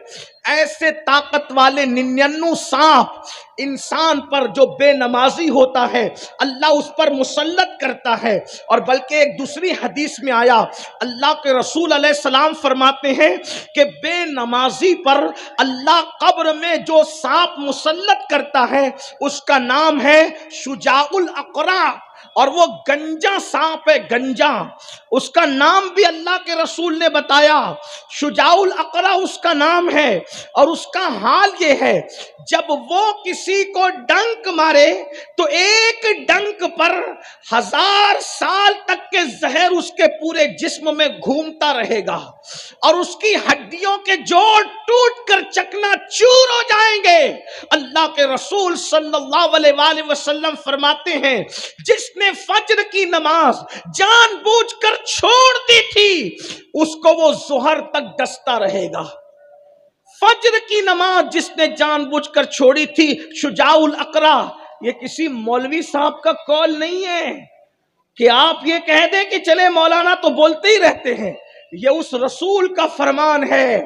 ایسے طاقت والے 99 سانپ انسان پر جو بے نمازی ہوتا ہے اللہ اس پر مسلط کرتا ہے۔ اور بلکہ ایک دوسری حدیث میں آیا، اللہ کے رسول علیہ السلام فرماتے ہیں کہ بے نمازی پر اللہ قبر میں جو سانپ مسلط کرتا ہے اس کا نام ہے شجاع الاقرع، اور وہ گنجا سانپ ہے، گنجا، اس کا نام بھی اللہ کے رسول نے بتایا، شجاع الاقرع اس کا نام ہے، اور اس کا حال یہ ہے جب وہ کسی کو ڈنک مارے تو ایک ڈنک پر 1000 سال تک کے زہر اس کے پورے جسم میں گھومتا رہے گا، اور اس کی ہڈیوں کے جوڑ ٹوٹ کر چکنا چور ہو جائیں گے۔ اللہ کے رسول صلی اللہ علیہ وآلہ وسلم فرماتے ہیں جس نے فجر کی نماز جان بوجھ کر چھوڑ دی تھی اس کو وہ ظہر تک ڈستا رہے گا۔ فجر کی نماز جس نے جان بوجھ کر چھوڑی تھی، شجاع الاقرع، یہ کسی مولوی صاحب کا قول نہیں ہے کہ آپ یہ کہہ دیں کہ چلے مولانا تو بولتے ہی رہتے ہیں، یہ اس رسول کا فرمان ہے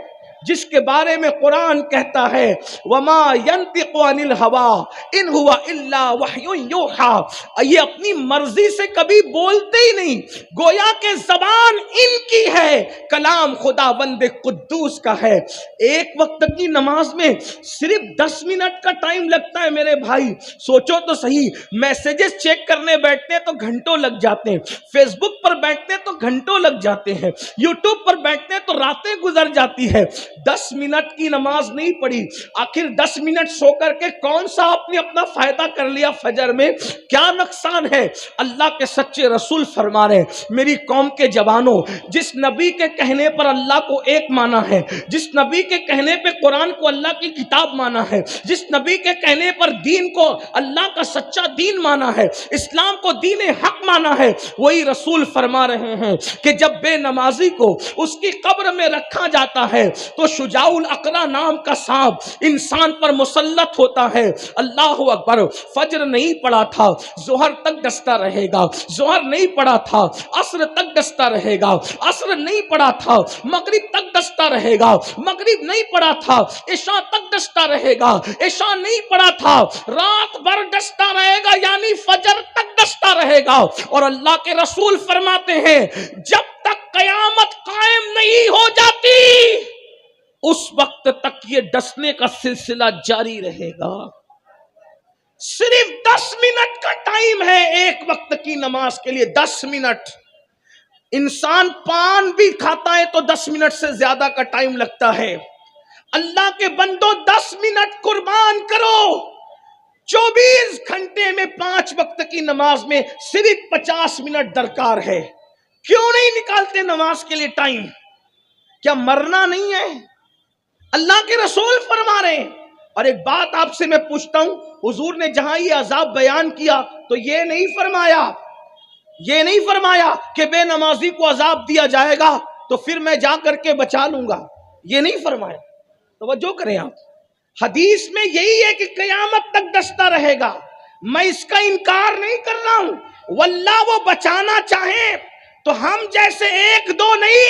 جس کے بارے میں قرآن کہتا ہے وَمَا يَنْطِقُ عَنِ الْهَوَىٰ إِنْ هُوَ إِلَّا وَحْيٌ يُوحَىٰ، یہ اپنی مرضی سے کبھی بولتے ہی نہیں، گویا کہ زبان ان کی ہے، کلام خدا بند قدوس کا ہے۔ ایک وقت کی نماز میں صرف 10 منٹ کا ٹائم لگتا ہے میرے بھائی، سوچو تو صحیح، میسیجز چیک کرنے بیٹھتے ہیں تو گھنٹوں لگ جاتے ہیں، فیس بک پر بیٹھتے ہیں تو گھنٹوں لگ جاتے ہیں، یوٹیوب پر بیٹھتے ہیں تو راتیں گزر جاتی ہے، 10 منٹ کی نماز نہیں پڑھی، آخر 10 منٹ سو کر کے کون سا آپ نے اپنا فائدہ کر لیا؟ فجر میں کیا نقصان ہے؟ اللہ کے سچے رسول فرما رہے ہیں میری قوم کے جوانوں، جس نبی کے کہنے پر اللہ کو ایک مانا ہے، جس نبی کے کہنے پہ قرآن کو اللہ کی کتاب مانا ہے، جس نبی کے کہنے پر دین کو اللہ کا سچا دین مانا ہے، اسلام کو دین حق مانا ہے، وہی رسول فرما رہے ہیں کہ جب بے نمازی کو اس کی قبر میں رکھا جاتا ہے تو شجاع الاقرع نام کا سانپ انسان پر مسلط ہوتا ہے۔ اللہ اکبر، فجر نہیں پڑا تھا ظہر تک ڈستا رہے گا، ظہر نہیں پڑا تھا عصر تک ڈستا رہے گا، عصر نہیں پڑا تھا مغرب تک ڈستا رہے گا، مغرب نہیں پڑا تھا عشاء تک ڈستا رہے گا، عشاء نہیں پڑا تھا رات بھر ڈستا رہے گا، یعنی فجر تک ڈستا رہے گا۔ اور اللہ کے رسول فرماتے ہیں جب تک قیامت قائم نہیں ہو جاتی اس وقت تک یہ ڈسنے کا سلسلہ جاری رہے گا۔ صرف 10 منٹ کا ٹائم ہے ایک وقت کی نماز کے لیے، 10 منٹ۔ انسان پان بھی کھاتا ہے تو 10 منٹ سے زیادہ کا ٹائم لگتا ہے۔ اللہ کے بندو 10 منٹ قربان کرو، 24 گھنٹے میں 5 وقت کی نماز میں صرف 50 منٹ درکار ہے۔ کیوں نہیں نکالتے نماز کے لیے ٹائم؟ کیا مرنا نہیں ہے؟ اللہ کے رسول فرما رہے ہیں۔ اور ایک بات آپ سے میں پوچھتا ہوں، حضور نے جہاں یہ عذاب بیان کیا تو یہ نہیں فرمایا کہ بے نمازی کو عذاب دیا جائے گا تو پھر میں جا کر کے بچا لوں گا، یہ نہیں فرمایا۔ توجہ کریں آپ، حدیث میں یہی ہے کہ قیامت تک ڈستا رہے گا۔ میں اس کا انکار نہیں کر رہا ہوں، واللہ وہ بچانا چاہیں تو ہم جیسے ایک دو نہیں،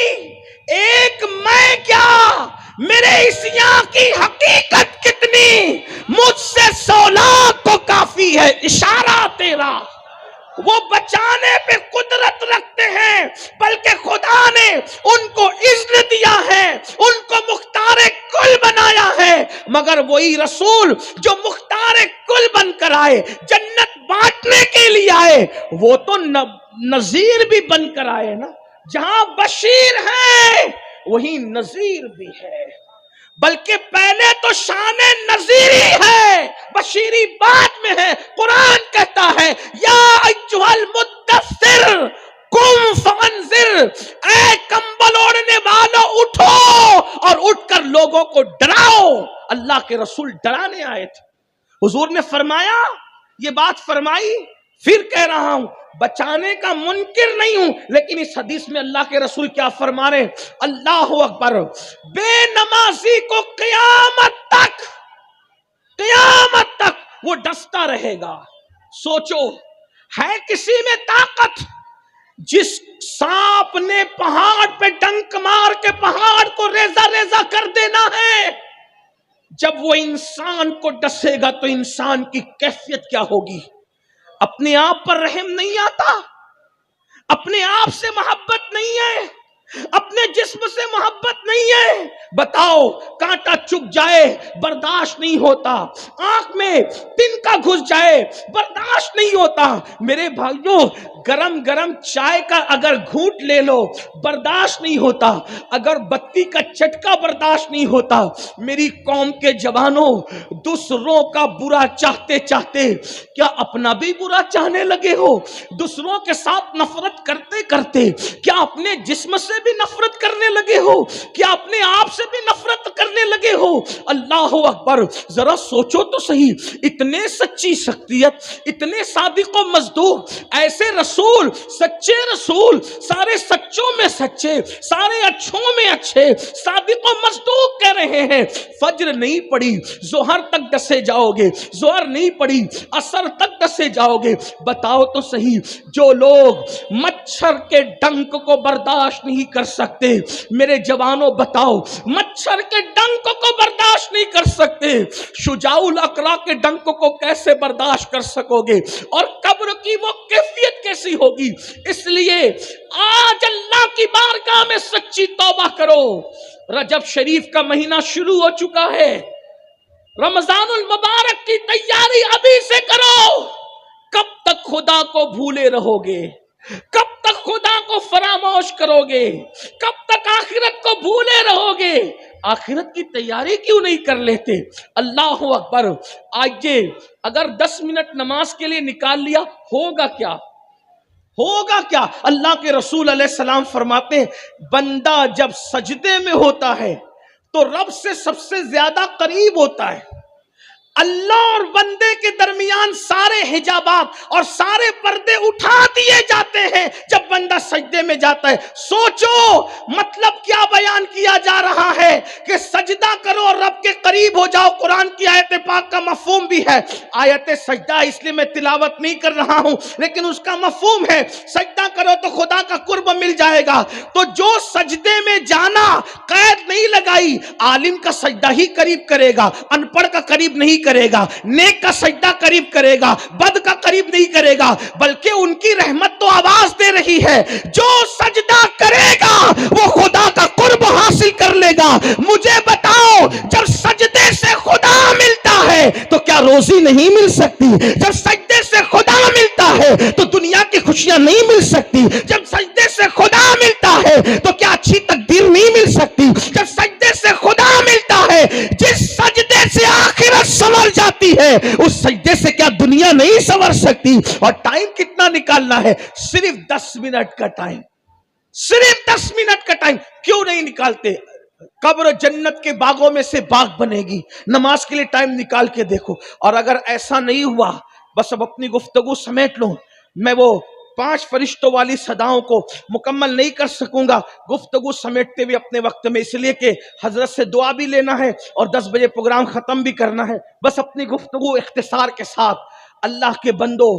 ایک میں کیا، میرے اس یہاں کی حقیقت کتنی، مجھ کھانے پہ قدرت رکھتے ہیں، بلکہ خدا نے ان کو اذن دیا ہے، ان کو مختار کل بنایا ہے۔ مگر وہی رسول جو مختار کل بن کر آئے، جنت بانٹنے کے لیے آئے، وہ تو نذیر بھی بن کر آئے نا۔ جہاں بشیر ہے وہی نذیر بھی ہے، بلکہ پہلے تو شان نذیری ہے، بشیری بعد میں ہے۔ قرآن کہتا ہے یا ایھا المدثر قم فانذر، اے کمبل اوڑھنے والو اٹھو اور اٹھ کر لوگوں کو ڈراؤ۔ اللہ کے رسول ڈرانے آئے تھے۔ حضور نے فرمایا، یہ بات فرمائی، پھر کہہ رہا ہوں بچانے کا منکر نہیں ہوں، لیکن اس حدیث میں اللہ کے رسول کیا فرما رہے؟ اللہ اکبر، بے نمازی کو قیامت تک وہ ڈستا رہے گا۔ سوچو، ہے کسی میں طاقت؟ جس سانپ نے پہاڑ پہ ڈنک مار کے پہاڑ کو ریزہ ریزہ کر دینا ہے، جب وہ انسان کو ڈسے گا تو انسان کی کیفیت کیا ہوگی؟ اپنے آپ پر رحم نہیں آتا، اپنے آپ سے محبت نہیں ہے، اپنے جسم سے محبت نہیں ہے۔ بتاؤ، کانٹا چک جائے برداشت نہیں ہوتا، آنکھ میں تنکا گھس جائے برداشت نہیں ہوتا۔ میرے بھائیوں، گرم گرم چائے کا اگر گھونٹ لے لو برداشت نہیں ہوتا، اگر بتی کا چٹکا برداشت نہیں ہوتا۔ میری قوم کے جوانوں، دوسروں کا برا چاہتے چاہتے کیا اپنا بھی برا چاہنے لگے ہو؟ دوسروں کے ساتھ نفرت کرتے کرتے کیا اپنے جسم سے بھی نفرت کرنے لگے ہو؟ کیا اپنے آپ سے بھی نفرت کرنے لگے ہو؟ اللہ اکبر، ذرا سوچو تو صحیح، اتنے سچی شخصیت، اتنے صادق و مصدوق، ایسے رسول، سچے رسول، سارے سچوں میں سچے، سارے اچھوں میں اچھے، صادق و مصدوق کہہ رہے ہیں فجر نہیں پڑی ظہر تک ڈسے جاؤ گے، ظہر نہیں پڑی عصر تک ڈسے جاؤ گے۔ بتاؤ تو صحیح، جو لوگ مچھر کے ڈنک کو برداشت نہیں کر سکتے، میرے جوانوں بتاؤ، مچھر کے ڈنک کو برداشت نہیں کر سکتے، شجاع الاقرا کے ڈنک کو کیسے برداشت کر سکو گے؟ اور قبر کی وہ کیفیت کیسی ہوگی؟ اس لیے آج اللہ کی بارگاہ میں سچی توبہ کرو۔ رجب شریف کا مہینہ شروع ہو چکا ہے، رمضان المبارک کی تیاری ابھی سے کرو۔ کب تک خدا کو بھولے رہو گے؟ کب تک خدا کو فراموش کرو گے؟ کب تک آخرت کو بھولے رہو گے؟ آخرت کی تیاری کیوں نہیں کر لیتے؟ اللہ اکبر، آئیے، اگر 10 منٹ نماز کے لیے نکال لیا ہوگا کیا؟ ہوگا کیا؟ اللہ کے رسول علیہ السلام فرماتے ہیں بندہ جب سجدے میں ہوتا ہے تو رب سے سب سے زیادہ قریب ہوتا ہے۔ اللہ اور بندے کے درمیان سارے حجابات اور سارے پردے اٹھا دیے جاتے ہیں جب بندہ سجدے میں جاتا ہے۔ سوچو مطلب کیا بیان کیا جا رہا ہے کہ سجدہ کرو اور رب کے قریب ہو جاؤ۔ قرآن کی آیت پاک کا مفہوم بھی ہے، آیت سجدہ اس لیے میں تلاوت نہیں کر رہا ہوں لیکن اس کا مفہوم ہے سجدہ کرو تو خدا کا قرب مل جائے گا۔ تو جو سجدے میں جانا قید نہیں لگائی، عالم کا سجدہ ہی قریب کرے گا، ان پڑھ کا قریب نہیں کرے گا، نیک کا سجدہ قریب کرے گا، بد کا قریب نہیں کرے گا، بلکہ ان کی رحمت تو آواز دے رہی ہے جو سجدہ کرے گا وہ خدا کا قرب حاصل کر لے گا۔ مجھے بتاؤ، جب سجدے سے خدا ملتا ہے تو کیا روزی نہیں مل سکتی؟ جب سجدے سے خدا ملتا ہے تو دنیا کی خوشیاں نہیں مل سکتی؟ جب سجدے سے خدا ملتا ہے تو کیا اچھی تقدیر نہیں مل سکتی؟ جب سجدے سے خدا ملتا ہے، جس سجدے سے آخرت سنور جاتی ہے اس سجدے سے کیا دنیا نہیں سنور سکتی؟ اور ٹائم کتنا نکالنا ہے؟ صرف 10 منٹ کا ٹائم، صرف 10 منٹ کا ٹائم کیوں نہیں نکالتے؟ قبر جنت کے باغوں میں سے باغ بنے گی، نماز کے لیے ٹائم نکال کے دیکھو۔ اور اگر ایسا نہیں ہوا، بس اب اپنی گفتگو سمیٹ لو، میں وہ 5 فرشتوں والی صداؤں کو مکمل نہیں کر سکوں گا گفتگو سمیٹتے ہوئے اپنے وقت میں، اس لیے کہ حضرت سے دعا بھی لینا ہے اور 10 بجے پروگرام ختم بھی کرنا ہے۔ بس اپنی گفتگو اختصار کے ساتھ، اللہ کے بندو،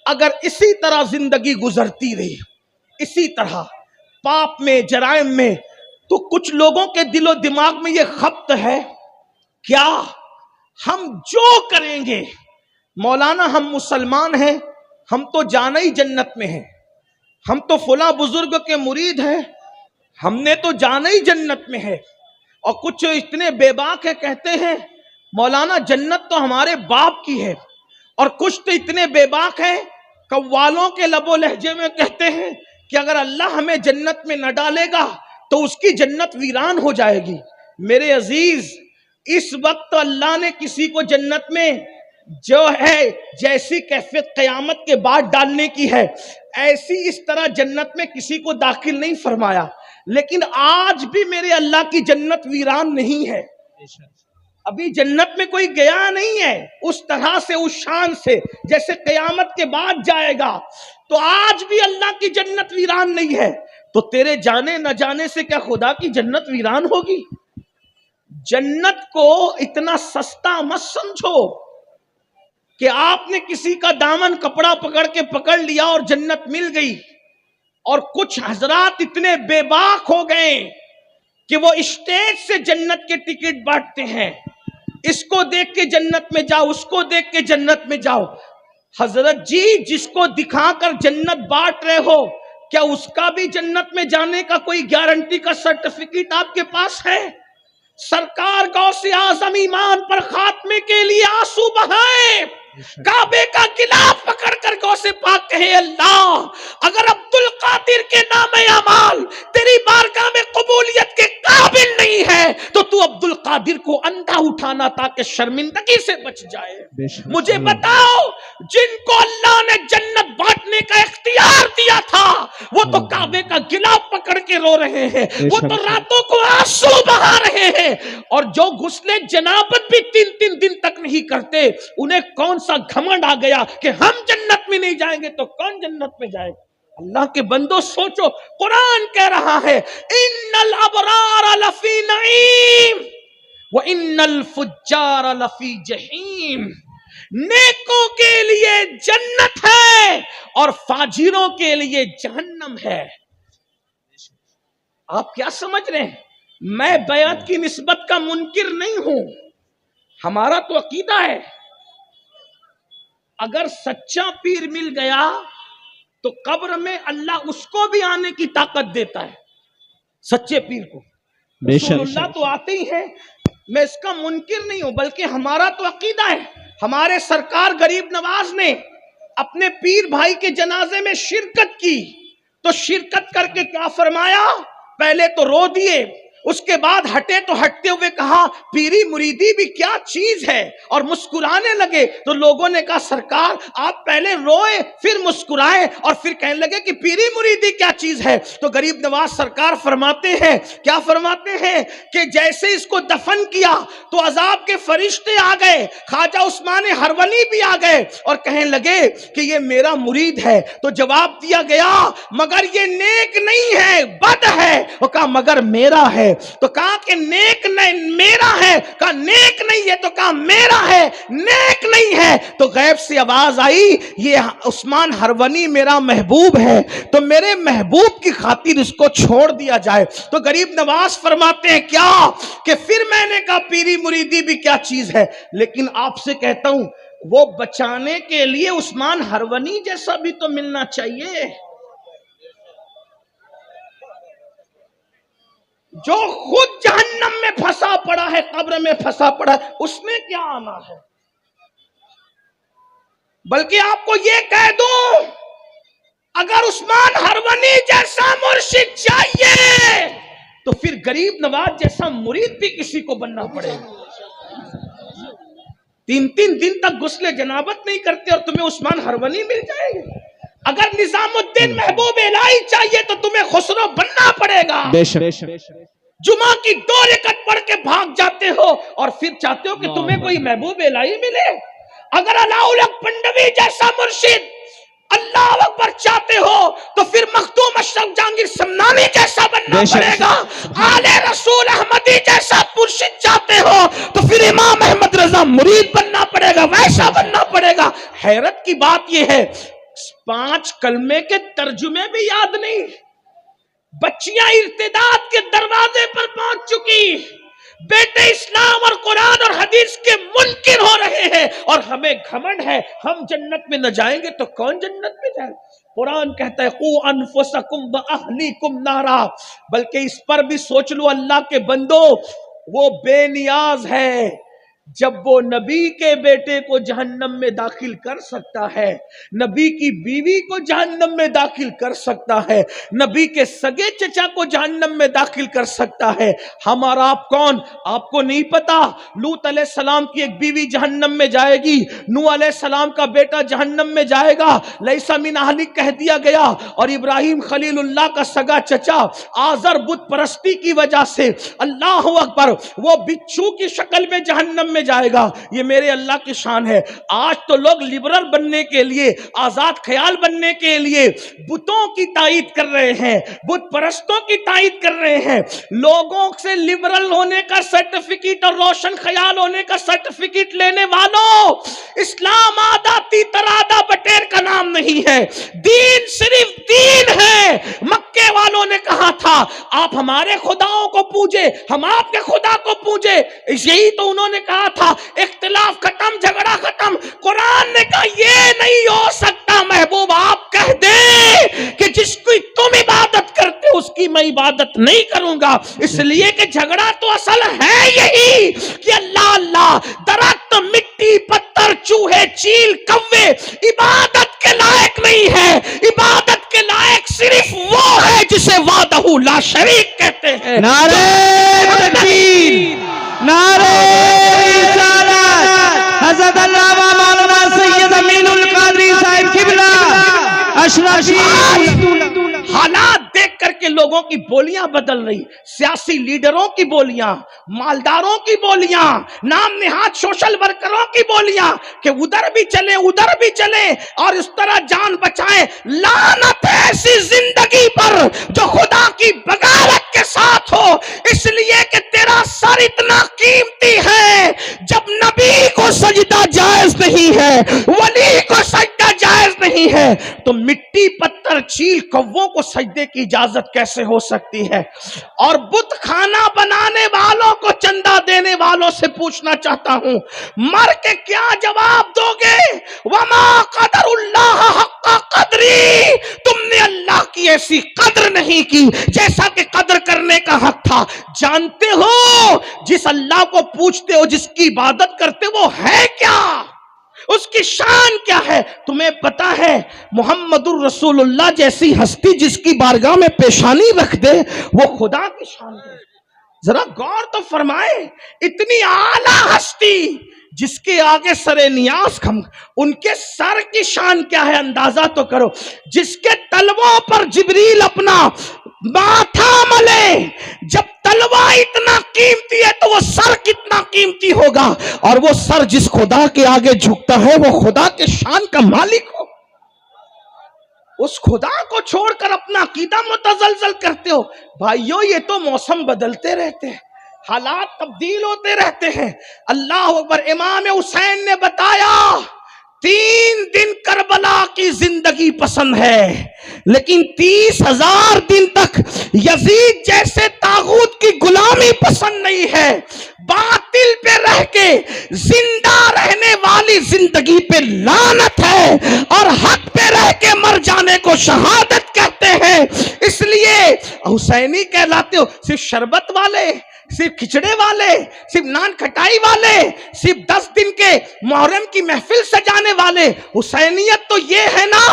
اگر اسی طرح زندگی گزرتی رہی، اسی طرح پاپ میں، جرائم میں، تو کچھ لوگوں کے دل و دماغ میں یہ خبط ہے کیا ہم جو کریں گے، مولانا ہم مسلمان ہیں، ہم تو جانا ہی جنت میں ہیں، ہم تو فلاں بزرگ کے مرید ہیں، ہم نے تو جانا ہی جنت میں ہے. اور کچھ اتنے بے باک ہے کہتے ہیں مولانا جنت تو ہمارے باپ کی ہے. اور کچھ تو اتنے بے باک ہیں قوالوں کے لب و لہجے میں کہتے ہیں کہ اگر اللہ ہمیں جنت میں نہ ڈالے گا تو اس کی جنت ویران ہو جائے گی. میرے عزیز، اس وقت اللہ نے کسی کو جنت میں جو ہے جیسی کیفیت قیامت کے بعد ڈالنے کی ہے ایسی اس طرح جنت میں کسی کو داخل نہیں فرمایا. لیکن آج بھی میرے اللہ کی جنت ویران نہیں ہے. ابھی جنت میں کوئی گیا نہیں ہے اس طرح سے، اس شان سے جیسے قیامت کے بعد جائے گا. تو آج بھی اللہ کی جنت ویران نہیں ہے. تو تیرے جانے نہ جانے سے کیا خدا کی جنت ویران ہوگی؟ جنت کو اتنا سستا مت سمجھو کہ آپ نے کسی کا دامن کپڑا پکڑ کے پکڑ لیا اور جنت مل گئی. اور کچھ حضرات اتنے بے باک ہو گئے کہ وہ اسٹیج سے جنت کے ٹکٹ بانٹتے ہیں، اس کو دیکھ کے جنت میں جاؤ، اس کو دیکھ کے جنت میں جاؤ. حضرت جی، جس کو دکھا کر جنت بانٹ رہے ہو کیا اس کا بھی جنت میں جانے کا کوئی گارنٹی کا سرٹیفکیٹ آپ کے پاس ہے؟ سرکار غوث اعظم ایمان پر خاتمے کے لیے آنسو بہائے، کعبے کا غلاف پکڑ کر غوث پاک کہے اللہ اگر عبد القادر کے نام اعمال تیری بارگاہ میں قبولیت کے قابل نہیں ہے تو تو عبد القادر کو اندھا اٹھانا تاکہ شرمندگی سے بچ جائے. مجھے بتاؤ، جن کو اللہ نے جنت بانٹنے کا اختیار دیا تھا وہ تو کعبے کا غلاف پکڑ کے رو رہے ہیں، وہ تو راتوں کو آنسو بہا رہے ہیں. اور جو غسل جنابت بھی 3 دن تک نہیں کرتے انہیں کون سا گھمنڈ آ گیا کہ ہم جنت میں نہیں جائیں گے تو کون جنت میں جائے گا؟ اللہ کے بندو سوچو، قرآن کہہ رہا ہے ان الابرار لفی نعیم وان الفجار لفی جہیم. نیکوں کے لیے جنت ہے اور فاجروں کے لیے جہنم ہے. آپ کیا سمجھ رہے ہیں؟ میں بیعت کی نسبت کا منکر نہیں ہوں، ہمارا تو عقیدہ ہے اگر سچا پیر مل گیا تو قبر میں اللہ اس کو بھی آنے کی طاقت دیتا ہے، سچے پیر کو. رسول اللہ تو آتے ہی ہیں، میں اس کا منکر نہیں ہوں، بلکہ ہمارا تو عقیدہ ہے. ہمارے سرکار غریب نواز نے اپنے پیر بھائی کے جنازے میں شرکت کی تو شرکت کر کے کیا فرمایا؟ پہلے تو رو دیے، اس کے بعد ہٹے تو ہٹتے ہوئے کہا پیری مریدی بھی کیا چیز ہے، اور مسکرانے لگے. تو لوگوں نے کہا سرکار آپ پہلے روئے پھر مسکرائے اور پھر کہنے لگے کہ پیری مریدی کیا چیز ہے. تو غریب نواز سرکار فرماتے ہیں، کیا فرماتے ہیں کہ جیسے اس کو دفن کیا تو عذاب کے فرشتے آ گئے، خواجہ عثمان ہرولی بھی آ گئے اور کہنے لگے کہ یہ میرا مرید ہے. تو جواب دیا گیا مگر یہ نیک نہیں ہے، بد ہے. وہ کہا مگر میرا ہے. تو کہا کہ نیک نہیں میرا ہے، کہا نیک نہیں ہے، تو کہا میرا ہے، نیک نہیں ہے. تو غیب سے آواز آئی یہ عثمان ہرونی میرا محبوب ہے تو میرے محبوب کی خاطر اس کو چھوڑ دیا جائے. تو غریب نواز فرماتے ہیں کیا کہ پھر میں نے کہا پیری مریدی بھی کیا چیز ہے، لیکن آپ سے کہتا ہوں وہ بچانے کے لیے عثمان ہرونی جیسا بھی تو ملنا چاہیے. جو خود جہنم میں پھنسا پڑا ہے، قبر میں پھنسا پڑا ہے، اس میں کیا آنا ہے؟ بلکہ آپ کو یہ کہہ دوں اگر عثمان ہرونی جیسا مرشد چاہیے تو پھر غریب نواز جیسا مرید بھی کسی کو بننا پڑے گا. 3 دن تک غسل جنابت نہیں کرتے اور تمہیں عثمان ہرونی مل جائے گا. اگر نظام الدین محبوب الہی چاہیے تو تمہیں خسرو بننا پڑے گا. جمعہ کی 2 رکعت پڑھ کے بھاگ جاتے ہو اور پھر چاہتے ہو کہ تمہیں کوئی محبوب الہی ملے. اگر علاء الحق پنڈوی جیسا مرشد اللہ اکبر چاہتے ہو تو پھر مخدوم اشرف جہانگیر سمنانی جیسا بننا پڑے گا. آل رسول احمدی جیسا مرشد چاہتے ہو تو پھر امام احمد رضا مرید بننا پڑے گا، ویسا بننا پڑے گا. حیرت کی بات یہ ہے 5 کلمے کے ترجمے بھی یاد نہیں. بچیاں ارتداد کے دروازے پر پہنچ چکی، بیٹے اسلام اور قرآن اور حدیث کے منکر ہو رہے ہیں اور ہمیں گھمنڈ ہے ہم جنت میں نہ جائیں گے تو کون جنت میں جائے. قرآن کہتا ہے قو انفسکم واہلیکم نارا، بلکہ اس پر بھی سوچ لو اللہ کے بندو، وہ بے نیاز ہے جب وہ نبی کے بیٹے کو جہنم میں داخل کر سکتا ہے، نبی کی بیوی کو جہنم میں داخل کر سکتا ہے، نبی کے سگے چچا کو جہنم میں داخل کر سکتا ہے، ہمارا آپ کون؟ آپ کو نہیں پتا لوط علیہ السلام کی ایک بیوی جہنم میں جائے گی، نوح علیہ السلام کا بیٹا جہنم میں جائے گا، لیسا من اہلک کہہ دیا گیا، اور ابراہیم خلیل اللہ کا سگا چچا آزر بت پرستی کی وجہ سے اللہ اکبر وہ بچھو کی شکل میں جہنم میں جائے گا۔ یہ میرے اللہ کی شان ہے۔ آج تو لوگ لبرل بننے کے لیے، آزاد خیال بننے کے لیے بتوں کی تائید کر رہے ہیں، بت پرستوں کی تائید کر رہے ہیں۔ لوگوں سے لبرل ہونے کا سرٹیفکیٹ اور روشن خیال ہونے کا سرٹیفکیٹ لینے والوں، اسلام آدھا تیترادہ بٹیر کا نام نہیں ہے، دین صرف دین ہے۔ مکے والوں نے کہا تھا آپ ہمارے خداؤں کو پوجے، ہم آپ کے خدا کو پوجے، یہی تو انہوں نے کہا تھا اختلاف ختم، جھگڑا ختم۔ قرآن نے کہا یہ نہیں ہو سکتا محبوب، آپ کہہ دیں کہ جس کی تم عبادت کرتے اس کی میں عبادت نہیں کروں گا، اس لیے کہ جھگڑا تو اصل ہے یہی کہ اللہ اللہ، درخت، مٹی، پتھر، چوہے، چیل، کوے عبادت کے لائق نہیں ہے۔ عبادت کے لائق صرف وہ ہے جسے وحدہ لا شریک کہتے ہیں۔ نعرہ تکبیر، نعرہ رسالت، حضرت علامہ مولانا سید امین القادری صاحب قبلہ اشرفی۔ حالات دیکھ کر کے لوگوں کی بولیاں بدل رہی، سیاسی لیڈروں کی بولیاں، مالداروں کی بولیاں، نام نہاد سوشل ورکروں کی بولیاں کہ ادھر بھی چلیں ادھر بھی چلیں اور اس طرح جان بچائیں۔ لعنت ہے ایسی زندگی پر جو خدا کی بغاوت کے ساتھ ہو، اس لیے کہ تیرا سر اتنا قیمتی ہے، جب نبی کو سجدہ جائز نہیں ہے، ولی کو سجدہ جائز نہیں ہے، تو مٹی، پتھر، چیل، کووں کو سجدے کی اجازت کیسے ہو سکتی ہے؟ اور بت خانہ بنانے والوں کو چندہ دینے والوں سے پوچھنا چاہتا ہوں، مر کے کیا جواب دو گے؟ وما قدر اللہ حق قدری، تم نے اللہ کی ایسی قدر نہیں کی جیسا کہ قدر کرنے کا حق تھا۔ جانتے ہو جس اللہ کو پوچھتے ہو، جس کی عبادت کرتے وہ ہے کیا؟ اس کی شان کیا ہے؟ تمہیں پتا ہے محمد الرسول اللہ جیسی ہستی جس کی بارگاہ میں پیشانی رکھ دے وہ خدا کی شان ہے۔ ذرا غور تو فرمائے، اتنی اعلیٰ ہستی جس کے آگے سر نیاز کھم، ان کے سر کی شان کیا ہے اندازہ تو کرو۔ جس کے تلووں پر جبریل اپنا ماتھا ملے، جب تلوہ اتنا قیمتی ہے تو وہ سر کتنا قیمتی ہوگا، اور وہ سر جس خدا کے آگے جھکتا ہے وہ خدا کے شان کا مالک ہو۔ اس خدا کو چھوڑ کر اپنا عقیدہ متزلزل کرتے ہو۔ بھائیو یہ تو موسم بدلتے رہتے ہیں، حالات تبدیل ہوتے رہتے ہیں۔ اللہ اکبر۔ امام حسین نے بتایا 3 دن کربلا کی زندگی پسند ہے، لیکن 30,000 دن تک یزید جیسے طاغوت کی غلامی پسند نہیں ہے۔ باطل پہ رہ کے زندہ رہنے والی زندگی پہ لعنت ہے، اور حق پہ رہ کے مر جانے کو شہادت کہتے ہیں۔ اس لیے حسینی کہلاتے ہو، صرف شربت والے، صرف کھچڑے والے، صرف نان کھٹائی والے، صرف 10 دن کے محرم کی محفل سجانے والے۔ حسینیت تو یہ ہے نا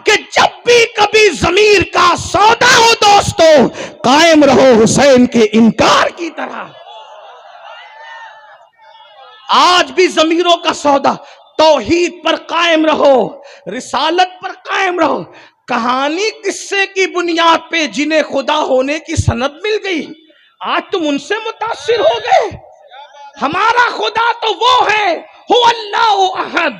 کہ جب بھی کبھی ضمیر کا سودا ہو دوستو، قائم رہو حسین کے انکار کی طرح۔ آج بھی ضمیروں کا سودا، توحید پر قائم رہو، رسالت پر قائم رہو۔ کہانی قصے کی بنیاد پہ جنہیں خدا ہونے کی سند مل گئی، آج تم ان سے متاثر ہو گئے۔ ہمارا خدا تو وہ ہے، هو اللہ احد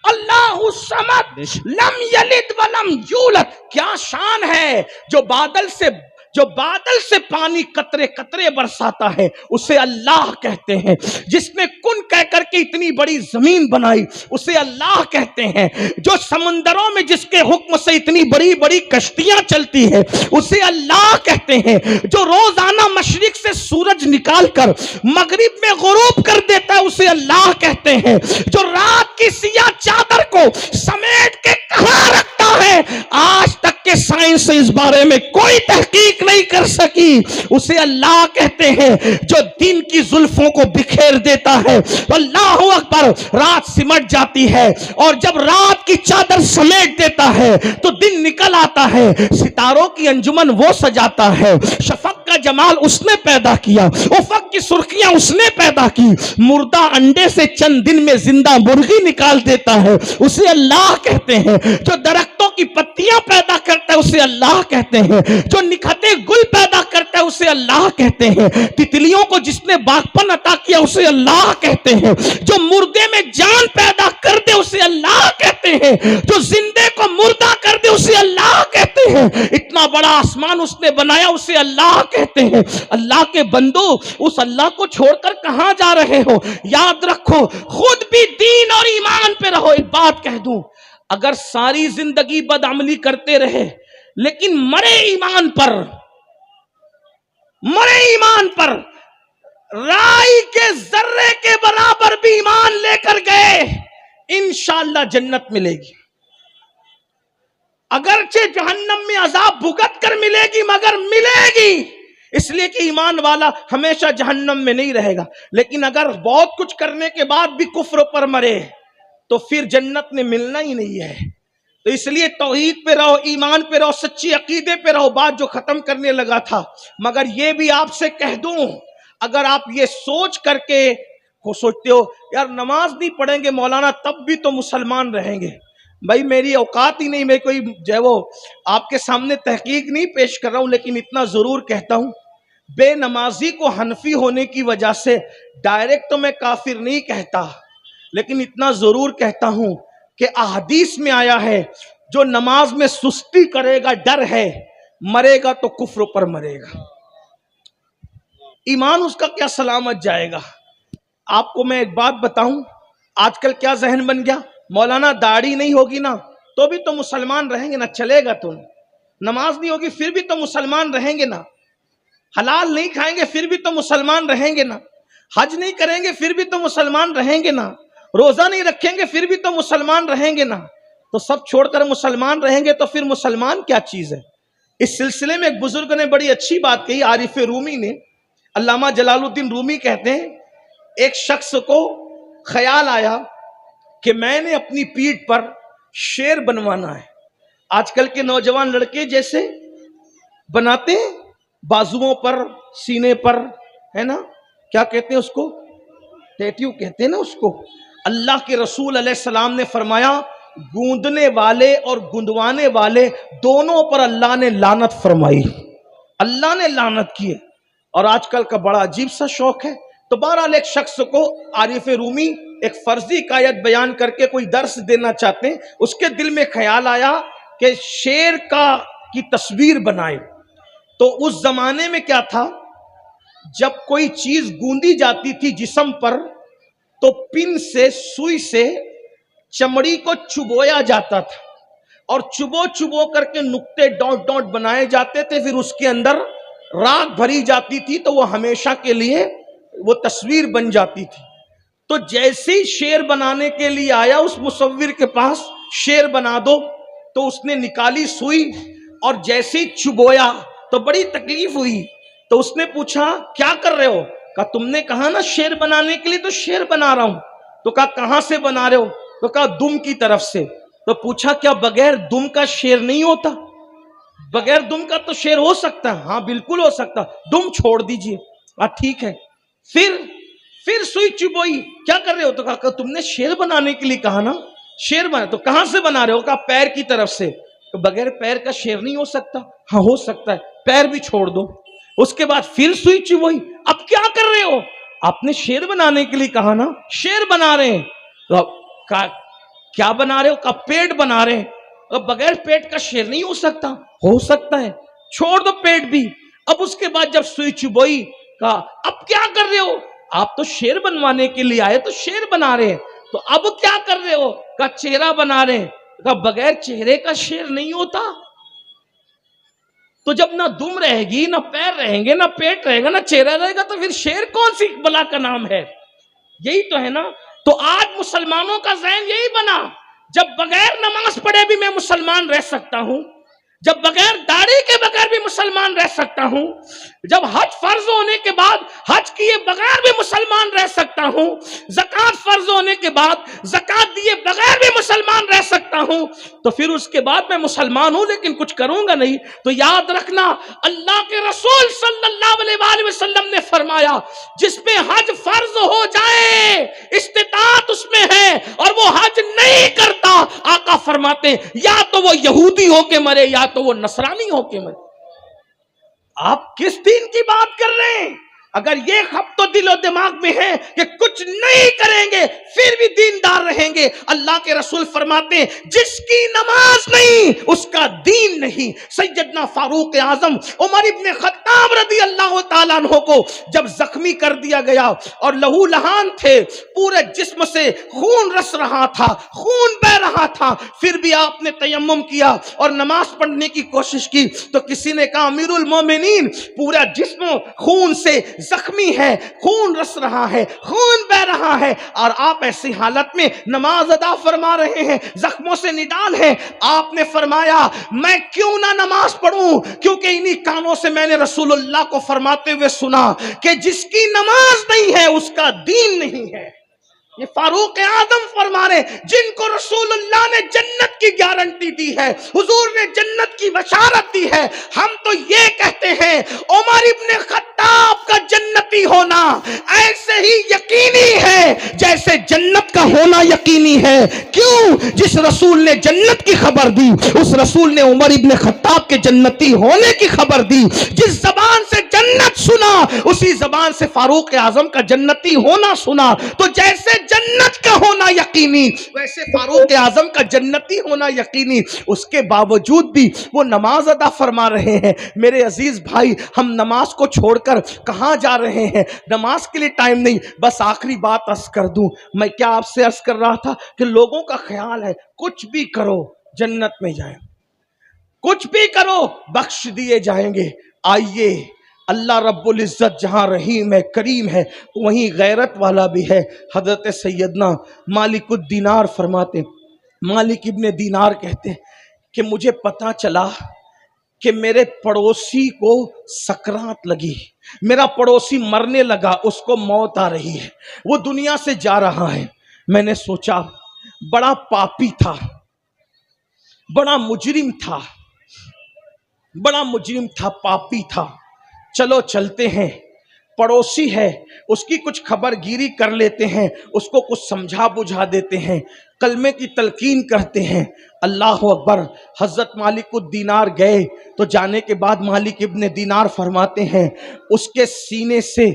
اللہ الصمد لم یلد ولم یولد۔ کیا شان ہے جو بادل سے پانی قطرے قطرے برساتا ہے، اسے اللہ کہتے ہیں۔ جس نے کن کہہ کر کے اتنی بڑی زمین بنائی اسے اللہ کہتے ہیں۔ جو سمندروں میں جس کے حکم سے اتنی بڑی بڑی کشتیاں چلتی ہیں اسے اللہ کہتے ہیں۔ جو روزانہ مشرق سے سورج نکال کر مغرب میں غروب کر دیتا ہے اسے اللہ کہتے ہیں۔ جو رات کی سیاہ چادر کو سمیٹ کے کہاں رکھتا ہے ہے آج تک کے سائنس اس بارے میں کوئی تحقیق نہیں کر سکی، اسے اللہ کہتے ہیں جو دن کی زلفوں کو بکھیر دیتا ہے۔ اللہ اکبر، رات سمٹ جاتی ہے اور جب رات کی چادر سمیٹ دیتا ہے تو دن نکل آتا ہے، ستاروں کی انجمن وہ سجاتا ہے، شفق کا جمال اس نے پیدا کیا، افق کی سرخیاں اس نے پیدا کی، مردہ انڈے سے چند دن میں زندہ مرغی نکال دیتا ہے، اسے اللہ کہتے ہیں، جو درختوں کی پتیاں پیدا کرتا ہے اسے اللہ کہتے ہیں، جو نکھتے گل پیدا کرتا ہے اسے اللہ کہتے ہیں، تتلیوں کو جس نے باغپن عطا کیا اسے اللہ کہتے ہیں، جو مردے میں جان پیدا کر دے اسے اللہ کہتے ہیں، جو زندے کو مردہ کر دے اسے اللہ کہتے ہیں، اتنا بڑا آسمان اس نے بنایا اسے اللہ کہتے ہیں۔ اللہ کے بندو، اس اللہ کو چھوڑ کر کہاں جا رہے ہو؟ یاد رکھو، خود بھی دین اور ایمان پہ رہو۔ ایک بات کہہ دوں، اگر ساری زندگی بدعملی کرتے رہے لیکن مرے ایمان پر رائی کے ذرے کے برابر بھی ایمان لے کر گئے، انشاءاللہ جنت ملے گی۔ اگرچہ جہنم میں عذاب بھگت کر ملے گی مگر ملے گی، اس لیے کہ ایمان والا ہمیشہ جہنم میں نہیں رہے گا۔ لیکن اگر بہت کچھ کرنے کے بعد بھی کفر پر مرے تو پھر جنت میں ملنا ہی نہیں ہے۔ تو اس لیے توحید پہ رہو، ایمان پہ رہو، سچی عقیدے پہ رہو۔ بات جو ختم کرنے لگا تھا، مگر یہ بھی آپ سے کہہ دوں، اگر آپ یہ سوچ کر کے سوچتے ہو یار نماز نہیں پڑھیں گے مولانا تب بھی تو مسلمان رہیں گے، بھائی میری اوقات ہی نہیں، میں کوئی جو ہے وہ آپ کے سامنے تحقیق نہیں پیش کر رہا ہوں، لیکن اتنا ضرور کہتا ہوں، بے نمازی کو حنفی ہونے کی وجہ سے ڈائریکٹ تو میں کافر نہیں کہتا، لیکن اتنا ضرور کہتا ہوں کہ احادیث میں آیا ہے جو نماز میں سستی کرے گا، ڈر ہے، مرے گا تو کفر پر مرے گا، ایمان اس کا کیا سلامت جائے گا۔ آپ کو میں ایک بات بتاؤں، آج کل کیا ذہن بن گیا، مولانا داڑھی نہیں ہوگی نا تو بھی تو مسلمان رہیں گے نا، چلے گا تو، نماز نہیں ہوگی پھر بھی تو مسلمان رہیں گے نا، حلال نہیں کھائیں گے پھر بھی تو مسلمان رہیں گے نا، حج نہیں کریں گے پھر بھی تو مسلمان رہیں گے نا، روزہ نہیں رکھیں گے پھر بھی تو مسلمان رہیں گے نا، تو سب چھوڑ کر مسلمان رہیں گے تو پھر مسلمان کیا چیز ہے۔ اس سلسلے میں ایک بزرگ نے بڑی اچھی بات کہی، عارف رومی نے، علامہ جلال الدین رومی کہتے ہیں، ایک شخص کو خیال آیا کہ میں نے اپنی پیٹھ پر شیر بنوانا ہے۔ آج کل کے نوجوان لڑکے جیسے بناتے ہیں بازوؤں پر، سینے پر، ہے نا، کیا کہتے ہیں اس کو، ٹیٹیو کہتے ہیں نا اس کو۔ اللہ کے رسول علیہ السلام نے فرمایا گوندنے والے اور گندوانے والے دونوں پر اللہ نے لعنت فرمائی، اللہ نے لعنت کی ہے۔ اور آج کل کا بڑا عجیب سا شوق ہے۔ تو بہرحال ایک شخص کو عارف رومی ایک فرضی عقائد بیان کر کے کوئی درس دینا چاہتے ہیں، اس کے دل میں خیال آیا کہ شیر کی تصویر بنائے۔ تو اس زمانے میں کیا تھا، جب کوئی چیز گوندی جاتی تھی جسم پر تو پن سے، سوئی سے چمڑی کو چبویا جاتا تھا، اور چبو کر کے نقطے ڈاٹ ڈاٹ بنائے جاتے تھے، پھر اس کے اندر راکھ بھری جاتی تھی تو وہ ہمیشہ کے لیے وہ تصویر بن جاتی تھی۔ تو جیسے ہی شیر بنانے کے لیے آیا اس مصور کے پاس، شیر بنا دو، تو اس نے نکالی سوئی اور جیسے ہی چبویا تو بڑی تکلیف ہوئی۔ تو اس نے پوچھا کیا کر رہے ہو؟ کہا تم نے کہا نا شیر بنانے کے لیے، تو شیر بنا رہا ہوں۔ تو کہا کہاں سے بنا رہے ہو؟ تو کہا دم کی طرف سے۔ تو پوچھا کیا بغیر دم کا شیر نہیں ہوتا؟ بغیر دم کا تو شیر ہو سکتا ہے۔ ہاں بالکل ہو سکتا، دم چھوڑ دیجئے۔ ٹھیک ہے۔ پھر سوئی چبوئی، کیا کر رہے ہو؟ تو کہا تم نے شیر بنانے کے لیے کہا نا، شیر بنا، تو کہاں سے بنا رہے ہو؟ کہا پیر کی طرف سے۔ تو بغیر پیر کا شیر نہیں ہو سکتا؟ ہاں ہو سکتا ہے، پیر بھی چھوڑ دو۔ اس کے بعد پھر سوئی چبوئی، اب کیا کر رہے ہو؟ آپ نے شیر بنانے کے لیے کہا نا، شیر بنا رہے ہیں۔ تو کہا کیا بنا رہے ہو؟ کہا پیٹ بنا رہے ہیں۔ بغیر پیٹ کا شیر نہیں ہو سکتا؟ ہو سکتا ہے، چھوڑ دو پیٹ بھی۔ اب اس کے بعد جب سوئی چبوئی، کہا اب کیا کر رہے ہو؟ آپ تو شیر بنوانے کے لیے آئے تو شیر بنا رہے ہیں، تو اب کیا کر رہے ہو؟ کہا چہرہ بنا رہے ہیں۔ کہا بغیر چہرے کا شیر نہیں ہوتا؟ تو جب نہ دم رہے گی، نہ پیر رہیں گے، نہ پیٹ رہے گا، نہ چہرہ رہے گا، تو پھر شیر کون سی بلا کا نام ہے؟ یہی تو ہے نا۔ تو آج مسلمانوں کا ذہن یہی بنا جب بغیر نماز پڑھے بھی میں مسلمان رہ سکتا ہوں، جب بغیر داڑھی کے بغیر بھی مسلمان رہ سکتا ہوں، جب حج فرض ہونے کے بعد حج کیے بغیر بھی مسلمان رہ سکتا ہوں، زکوٰۃ فرض ہونے کے بعد زکوٰۃ دیے بغیر بھی مسلمان رہ سکتا ہوں، تو پھر اس کے بعد میں مسلمان ہوں لیکن کچھ کروں گا نہیں، تو یاد رکھنا اللہ کے رسول صلی اللہ علیہ وآلہ وسلم نے فرمایا جس پہ حج فرض ہو جائے، استطاعت اس میں ہے اور وہ حج نہیں کرتا، آقا فرماتے یا تو وہ یہودی ہو کے مرے یا تو وہ نصرانی ہو کے مرے۔ آپ کس دین کی بات کر رہے ہیں؟ اگر یہ خبط و دل و دماغ میں ہے کہ کچھ نہیں کریں گے پھر بھی دیندار رہیں گے، اللہ کے رسول فرماتے ہیں جس کی نماز نہیں اس کا دین نہیں۔ سیدنا فاروق اعظم عمر ابن خطاب رضی اللہ تعالیٰ عنہ کو جب زخمی کر دیا گیا اور لہو لہان تھے، پورے جسم سے خون رس رہا تھا، خون بہ رہا تھا، پھر بھی آپ نے تیمم کیا اور نماز پڑھنے کی کوشش کی، تو کسی نے کہا امیر المومنین پورا جسم خون سے زخمی ہے، خون رس رہا ہے، خون بہ رہا ہے اور آپ ایسی حالت میں نماز ادا فرما رہے ہیں، زخموں سے نڈال ہیں۔ آپ نے فرمایا میں کیوں نہ نماز پڑھوں، کیونکہ انہی کانوں سے میں نے رسول اللہ کو فرماتے ہوئے سنا کہ جس کی نماز نہیں ہے اس کا دین نہیں ہے۔ یہ فاروق اعظم فرما رہے جن کو رسول اللہ نے جنت کی گارنٹی دی ہے، حضور نے جنت کی بشارت دی ہے۔ ہم تو یہ کہتے ہیں عمر ابن خطاب کا جنتی ہونا ایسے ہی یقینی ہے جیسے جنت کا ہونا یقینی ہے۔ کیوں؟ جس رسول نے جنت کی خبر دی اس رسول نے عمر ابن خطاب کے جنتی ہونے کی خبر دی۔ جس زبان سے جنت سنا اسی زبان سے فاروق اعظم کا جنتی ہونا سنا، تو جیسے جنت کا ہونا یقینی ویسے فاروق اعظم کا جنتی ہونا یقینی، اس کے باوجود بھی وہ نماز ادا فرما رہے ہیں۔ میرے عزیز بھائی، ہم نماز کو چھوڑ کر کہاں جا رہے ہیں؟ نماز کے لیے ٹائم نہیں۔ بس آخری بات عرض کر دوں، میں کیا آپ سے عرض کر رہا تھا کہ لوگوں کا خیال ہے کچھ بھی کرو جنت میں جائیں، کچھ بھی کرو بخش دیے جائیں گے۔ آئیے، اللہ رب العزت جہاں رحیم ہے، کریم ہے، وہیں غیرت والا بھی ہے۔ حضرت سیدنا مالک الدینار فرماتے، مالک ابن دینار کہتے کہ مجھے پتا چلا کہ میرے پڑوسی کو سکرات لگی، میرا پڑوسی مرنے لگا، اس کو موت آ رہی ہے، وہ دنیا سے جا رہا ہے۔ میں نے سوچا بڑا پاپی تھا، بڑا مجرم تھا، بڑا مجرم تھا، پاپی تھا، چلو چلتے ہیں، پڑوسی ہے اس کی کچھ خبر گیری کر لیتے ہیں، اس کو کچھ سمجھا بجھا دیتے ہیں، کلمے کی تلقین کرتے ہیں۔ اللہ اکبر۔ حضرت مالک الدینار گئے تو جانے کے بعد مالک ابن دینار فرماتے ہیں اس کے سینے سے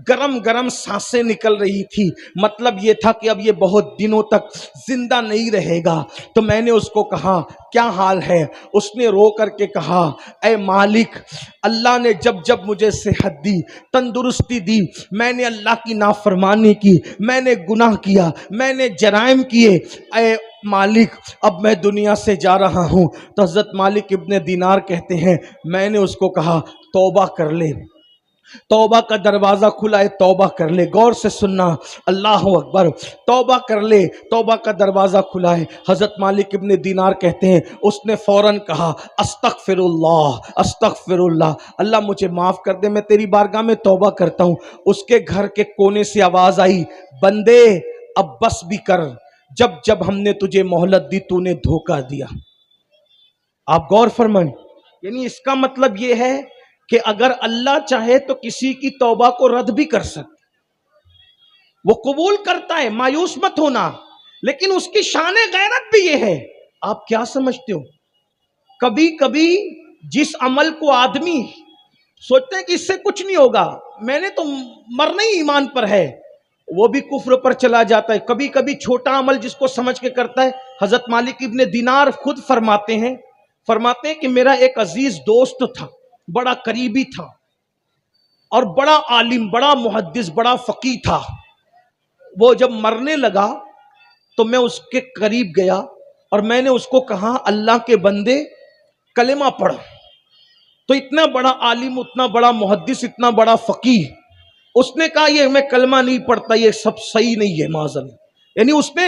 گرم گرم سانسیں نکل رہی تھی، مطلب یہ تھا کہ اب یہ بہت دنوں تک زندہ نہیں رہے گا۔ تو میں نے اس کو کہا کیا حال ہے؟ اس نے رو کر کے کہا اے مالک، اللہ نے جب جب مجھے صحت دی، تندرستی دی، میں نے اللہ کی نافرمانی کی، میں نے گناہ کیا، میں نے جرائم کیے، اے مالک اب میں دنیا سے جا رہا ہوں۔ تو حضرت مالک ابن دینار کہتے ہیں میں نے اس کو کہا توبہ کر لے، توبہ کا دروازہ کھلا ہے، توبہ کر لے۔ غور سے سننا، اللہ اکبر، توبہ کر لے، توبہ کا دروازہ کھلا ہے۔ حضرت مالک ابن دینار کہتے ہیں اس نے فوراً کہا استغفر اللہ، استغفر اللہ، اللہ مجھے معاف کر دے، میں تیری بارگاہ میں توبہ کرتا ہوں۔ اس کے گھر کے کونے سے آواز آئی بندے اب بس بھی کر، جب جب ہم نے تجھے مہلت دی تو نے دھوکہ دیا۔ آپ غور فرمائیں، یعنی اس کا مطلب یہ ہے کہ اگر اللہ چاہے تو کسی کی توبہ کو رد بھی کر سکتا، وہ قبول کرتا ہے، مایوس مت ہونا۔ لیکن اس کی شان غیرت بھی یہ ہے، آپ کیا سمجھتے ہو؟ کبھی کبھی جس عمل کو آدمی سوچتے ہیں کہ اس سے کچھ نہیں ہوگا، میں نے تو مرنا ہی ایمان پر ہے، وہ بھی کفر پر چلا جاتا ہے۔ کبھی کبھی چھوٹا عمل جس کو سمجھ کے کرتا ہے۔ حضرت مالک ابن دینار خود فرماتے ہیں کہ میرا ایک عزیز دوست تھا، بڑا قریبی تھا اور بڑا عالم، بڑا محدث، بڑا فقیہ تھا۔ وہ جب مرنے لگا تو میں اس کے قریب گیا اور میں نے اس کو کہا اللہ کے بندے کلمہ پڑھ۔ تو اتنا بڑا عالم، اتنا بڑا محدث، اتنا بڑا فقیہ، اس نے کہا یہ میں کلمہ نہیں پڑھتا، یہ سب صحیح نہیں ہے معاذ اللہ۔ یعنی اس نے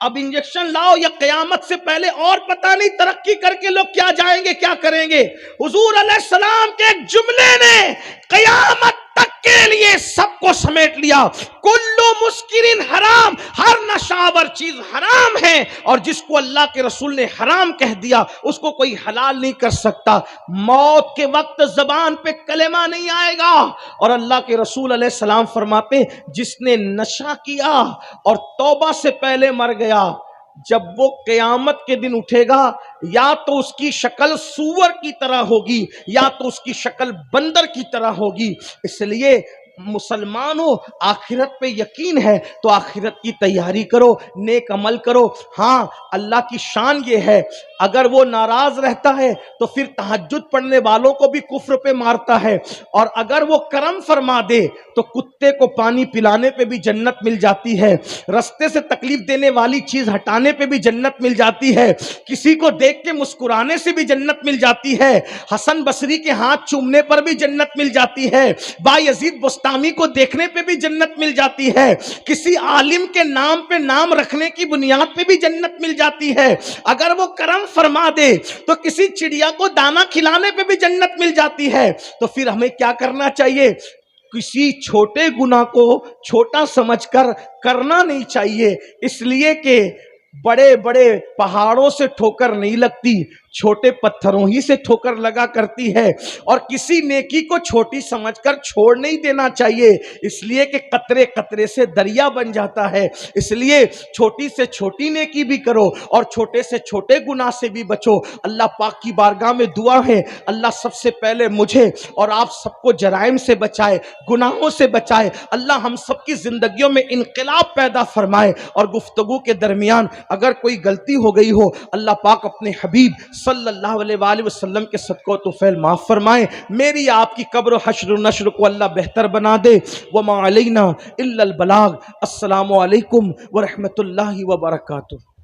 اب انجیکشن لاؤ یا قیامت سے پہلے اور پتہ نہیں ترقی کر کے لوگ کیا جائیں گے کیا کریں گے. حضور علیہ السلام کے ایک جملے نے قیامت تک کے لیے سب کو سمیٹ لیا. کلو مسکرین حرام، ہر نشاور چیز حرام ہے، اور جس کو اللہ کے رسول نے حرام کہہ دیا اس کو کوئی حلال نہیں کر سکتا. موت کے وقت زبان پہ کلمہ نہیں آئے گا، اور اللہ کے رسول علیہ السلام فرماتے جس نے نشہ کیا اور توبہ سے پہلے مر گیا، جب وہ قیامت کے دن اٹھے گا یا تو اس کی شکل سور کی طرح ہوگی یا تو اس کی شکل بندر کی طرح ہوگی. اس لیے مسلمانوں آخرت پہ یقین ہے تو آخرت کی تیاری کرو، نیک عمل کرو. ہاں اللہ کی شان یہ ہے اگر وہ ناراض رہتا ہے تو پھر تہجد پڑھنے والوں کو بھی کفر پہ مارتا ہے، اور اگر وہ کرم فرما دے تو کتے کو پانی پلانے پہ بھی جنت مل جاتی ہے، رستے سے تکلیف دینے والی چیز ہٹانے پہ بھی جنت مل جاتی ہے، کسی کو دیکھ کے مسکرانے سے بھی جنت مل جاتی ہے، حسن بصری کے ہاتھ چومنے پر بھی جنت مل جاتی ہے، بایزید بستامی کو دیکھنے پہ بھی جنت مل جاتی ہے، کسی عالم کے نام پہ نام رکھنے کی بنیاد پہ بھی جنت مل جاتی ہے، اگر وہ کرم فرما دے تو کسی چڑیا کو دانا کھلانے پہ بھی جنت مل جاتی ہے. تو پھر ہمیں کیا کرنا چاہیے؟ کسی چھوٹے گناہ کو چھوٹا سمجھ کر کرنا نہیں چاہیے، اس لیے کہ بڑے بڑے پہاڑوں سے ٹھوکر نہیں لگتی، چھوٹے پتھروں ہی سے ٹھوکر لگا کرتی ہے. اور کسی نیکی کو چھوٹی سمجھ کر چھوڑ نہیں دینا چاہیے، اس لیے کہ قطرے قطرے سے دریا بن جاتا ہے. اس لیے چھوٹی سے چھوٹی نیکی بھی کرو اور چھوٹے سے چھوٹے گناہ سے بھی بچو. اللہ پاک کی بارگاہ میں دعا ہے اللہ سب سے پہلے مجھے اور آپ سب کو جرائم سے بچائے، گناہوں سے بچائے. اللہ ہم سب کی زندگیوں میں انقلاب پیدا فرمائے، اور گفتگو کے درمیان اگر کوئی غلطی ہو گئی ہو اللہ پاک اپنے حبیب صلی اللہ علیہ وآلہ وسلم کے صدقہ و طفیل معاف فرمائیں. میری آپ کی قبر و حشر و نشر کو اللہ بہتر بنا دے. وما علینا الا البلاغ. السلام علیکم ورحمۃ اللہ وبرکاتہ.